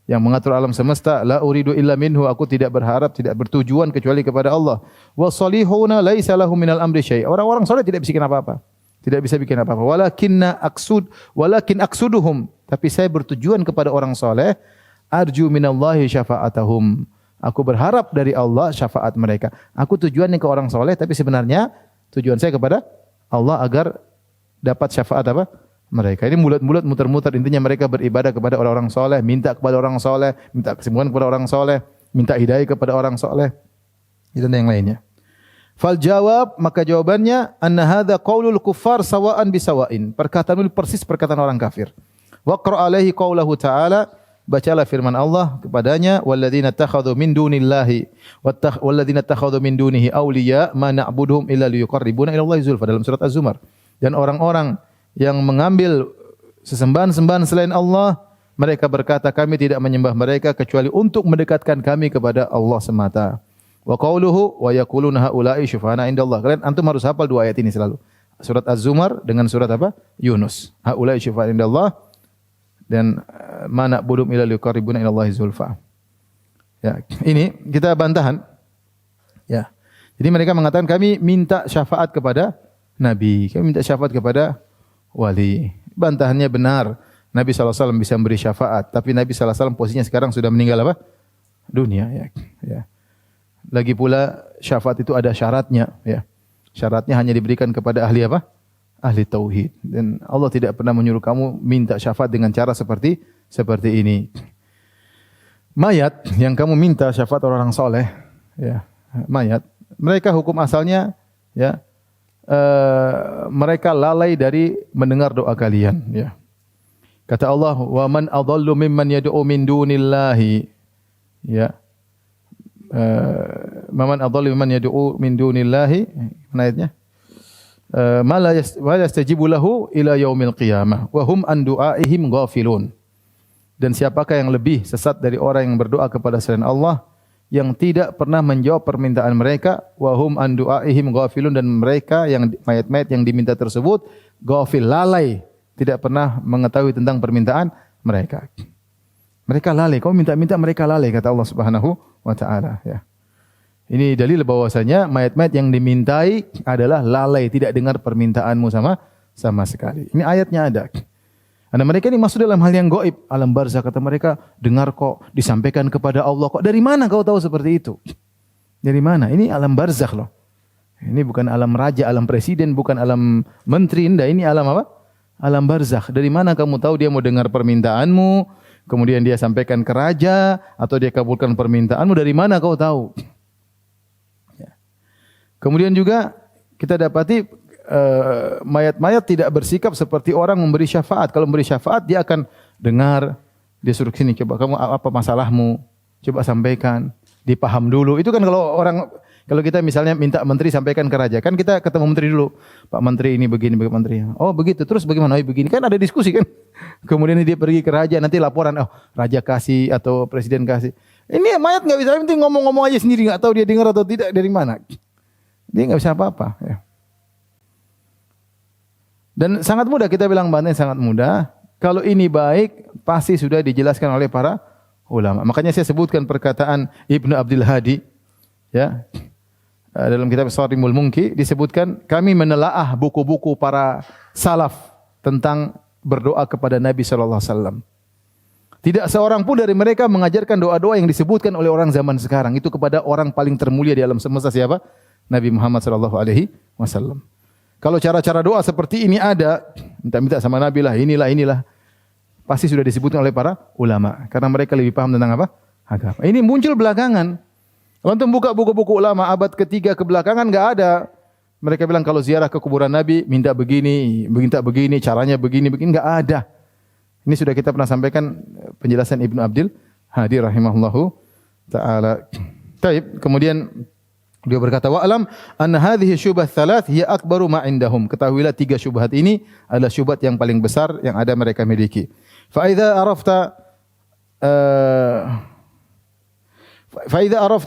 yang mengatur alam semesta. La uridu illa minhu, aku tidak berharap, tidak bertujuan kecuali kepada Allah. Wa salihuna laisa lahum minal amri syai'. Orang-orang soleh tidak bisa bikin apa-apa. Tidak bisa bikin apa-apa. Walakin aksuduhum. Tapi saya bertujuan kepada orang soleh. Arju minallahi syafa'atahum. Aku berharap dari Allah syafaat mereka. Aku tujuannya ke orang soleh, tapi sebenarnya tujuan saya kepada Allah agar dapat syafaat apa? Mereka. Ini mulut-mulut muter-muter. Intinya mereka beribadah kepada orang-orang soleh, minta kepada orang soleh, minta kesembuhan kepada orang soleh, minta hidayah kepada orang soleh. Itu dan yang lainnya. Fal jawab, maka jawabannya anna hadza qaulul kuffar sawa'an bisawain. Perkataan ini persis perkataan orang kafir. Wa qra alaihi qaulahu ta'ala, bacalah firman Allah kepadanya, walladzina takhadhu min dunillahi walladzina takhadhu min dunihi awliya ma na'buduhum illa liyuqarribuna ila Allahi zulfa, dalam surat Az-Zumar. Dan orang-orang yang mengambil sesembahan-sembahan selain Allah, mereka berkata, kami tidak menyembah mereka kecuali untuk mendekatkan kami kepada Allah semata. Wa qauluhu wa yaquluna haula'i syufa'ana indallah. Kalian antum harus hafal dua ayat ini selalu. Surat Az-Zumar dengan surat apa? Yunus. Haula'i syufa'ana indallah dan mana budum ila liqaribuna ila Allahi zulfa. Ya, ini kita bantahan. Ya. Jadi mereka mengatakan kami minta syafaat kepada nabi, kami minta syafaat kepada wali. Bantahannya benar. Nabi SAW bisa memberi syafaat, tapi Nabi SAW posisinya sekarang sudah meninggal apa? Dunia, ya. Ya. Lagi pula syafaat itu ada syaratnya, ya. Syaratnya hanya diberikan kepada ahli apa? Ahli tauhid. Dan Allah tidak pernah menyuruh kamu minta syafaat dengan cara seperti ini. Mayat yang kamu minta syafaat orang soleh, ya, mayat. Mereka hukum asalnya, ya, mereka lalai dari mendengar doa kalian, ya. Kata Allah, wa man adallu mimman yad'u min dunillahi, ya. Man adallu mimman yad'u min dunillahi, mana ayatnya? Ma la yastajibu lahu ila yaumil qiyamah wa hum an du'aihim ghafilun. Dan siapakah yang lebih sesat dari orang yang berdoa kepada selain Allah yang tidak pernah menjawab permintaan mereka, wa hum an du'aihim ghafilun, dan mereka yang mayat-mayat yang diminta tersebut ghafil, lalai, tidak pernah mengetahui tentang permintaan mereka. Mereka lalai, kau minta-minta mereka lalai, kata Allah Subhanahu wa taala, ya. Ini dalil bahwasanya mayat-mayat yang dimintai adalah lalai, tidak dengar permintaanmu sama sekali. Ini ayatnya ada. Karena mereka ini masuk dalam hal yang gaib, alam barzah, kata mereka, dengar kok disampaikan kepada Allah kok. Dari mana kau tahu seperti itu? Dari mana? Ini alam barzah loh. Ini bukan alam raja, alam presiden, bukan alam menteri, indah. Ini alam apa? Alam barzah. Dari mana kamu tahu dia mau dengar permintaanmu, kemudian dia sampaikan ke raja, atau dia kabulkan permintaanmu? Dari mana kau tahu? Ya. Kemudian juga kita dapati mayat-mayat tidak bersikap seperti orang memberi syafaat. Kalau memberi syafaat, dia akan dengar, dia suruh sini, coba kamu apa masalahmu, coba sampaikan, dipaham dulu. Itu kan kalau kita misalnya minta menteri sampaikan ke raja, kan kita ketemu menteri dulu. Pak menteri ini begini, bagaimana menteri? Oh begitu, terus bagaimana? Oh begini, kan ada diskusi kan. Kemudian dia pergi ke raja, nanti laporan, oh raja kasih atau presiden kasih. Ini mayat nggak bisa, penting ngomong-ngomong aja sendiri, nggak tahu dia dengar atau tidak dari mana. Dia nggak bisa apa-apa. Ya. Dan sangat mudah kita bilang bantai, sangat mudah. Kalau ini baik, pasti sudah dijelaskan oleh para ulama. Makanya saya sebutkan perkataan Ibnu Abdul Hadi, ya, dalam kitab Sharimul Munki disebutkan, kami menelaah buku-buku para salaf tentang berdoa kepada Nabi sallallahu alaihi wasallam. Tidak seorang pun dari mereka mengajarkan doa-doa yang disebutkan oleh orang zaman sekarang itu kepada orang paling termulia di alam semesta, siapa? Nabi Muhammad sallallahu alaihi wasallam. Kalau cara-cara doa seperti ini ada, minta-minta sama Nabi lah, inilah, pasti sudah disebutkan oleh para ulama. Karena mereka lebih paham tentang apa? Agama. Ini muncul belakangan. Kalau antum buka buku-buku ulama abad ketiga ke belakangan, nggak ada. Mereka bilang kalau ziarah ke kuburan Nabi, minta begini, caranya begini, nggak ada. Ini sudah kita pernah sampaikan penjelasan Ibnu Abdul Hadi rahimahullahu ta'ala. Baik, kemudian dia berkata, wa'lam anna hadhihi syubhat thalath hiya akbaru ma indahum. Ketahuilah 3 syubhat ini adalah syubhat yang paling besar yang ada mereka miliki. Fa idza arafta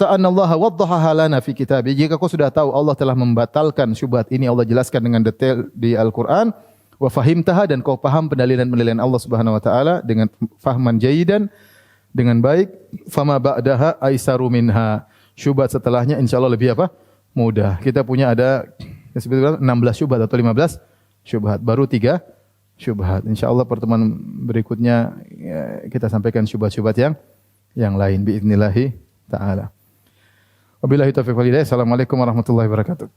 anna Allah waddahaha lana fi kitabih. Jika kau sudah tahu Allah telah membatalkan syubhat ini, Allah jelaskan dengan detail di Al-Qur'an, wa fahimtaha, dan kau paham pendalilan-pendalilan Allah Subhanahu wa taala dengan fahman jayyidan, dengan baik, fama ba'daha aisaru minha. Syubhat setelahnya insyaallah lebih apa? Mudah. Kita punya ada 16 syubhat atau 15 syubhat. Baru 3 syubhat. Insyaallah pertemuan berikutnya kita sampaikan syubhat-syubhat yang lain biidznillah taala. Wabillahi taufiq wal hidayah. Assalamualaikum warahmatullahi wabarakatuh.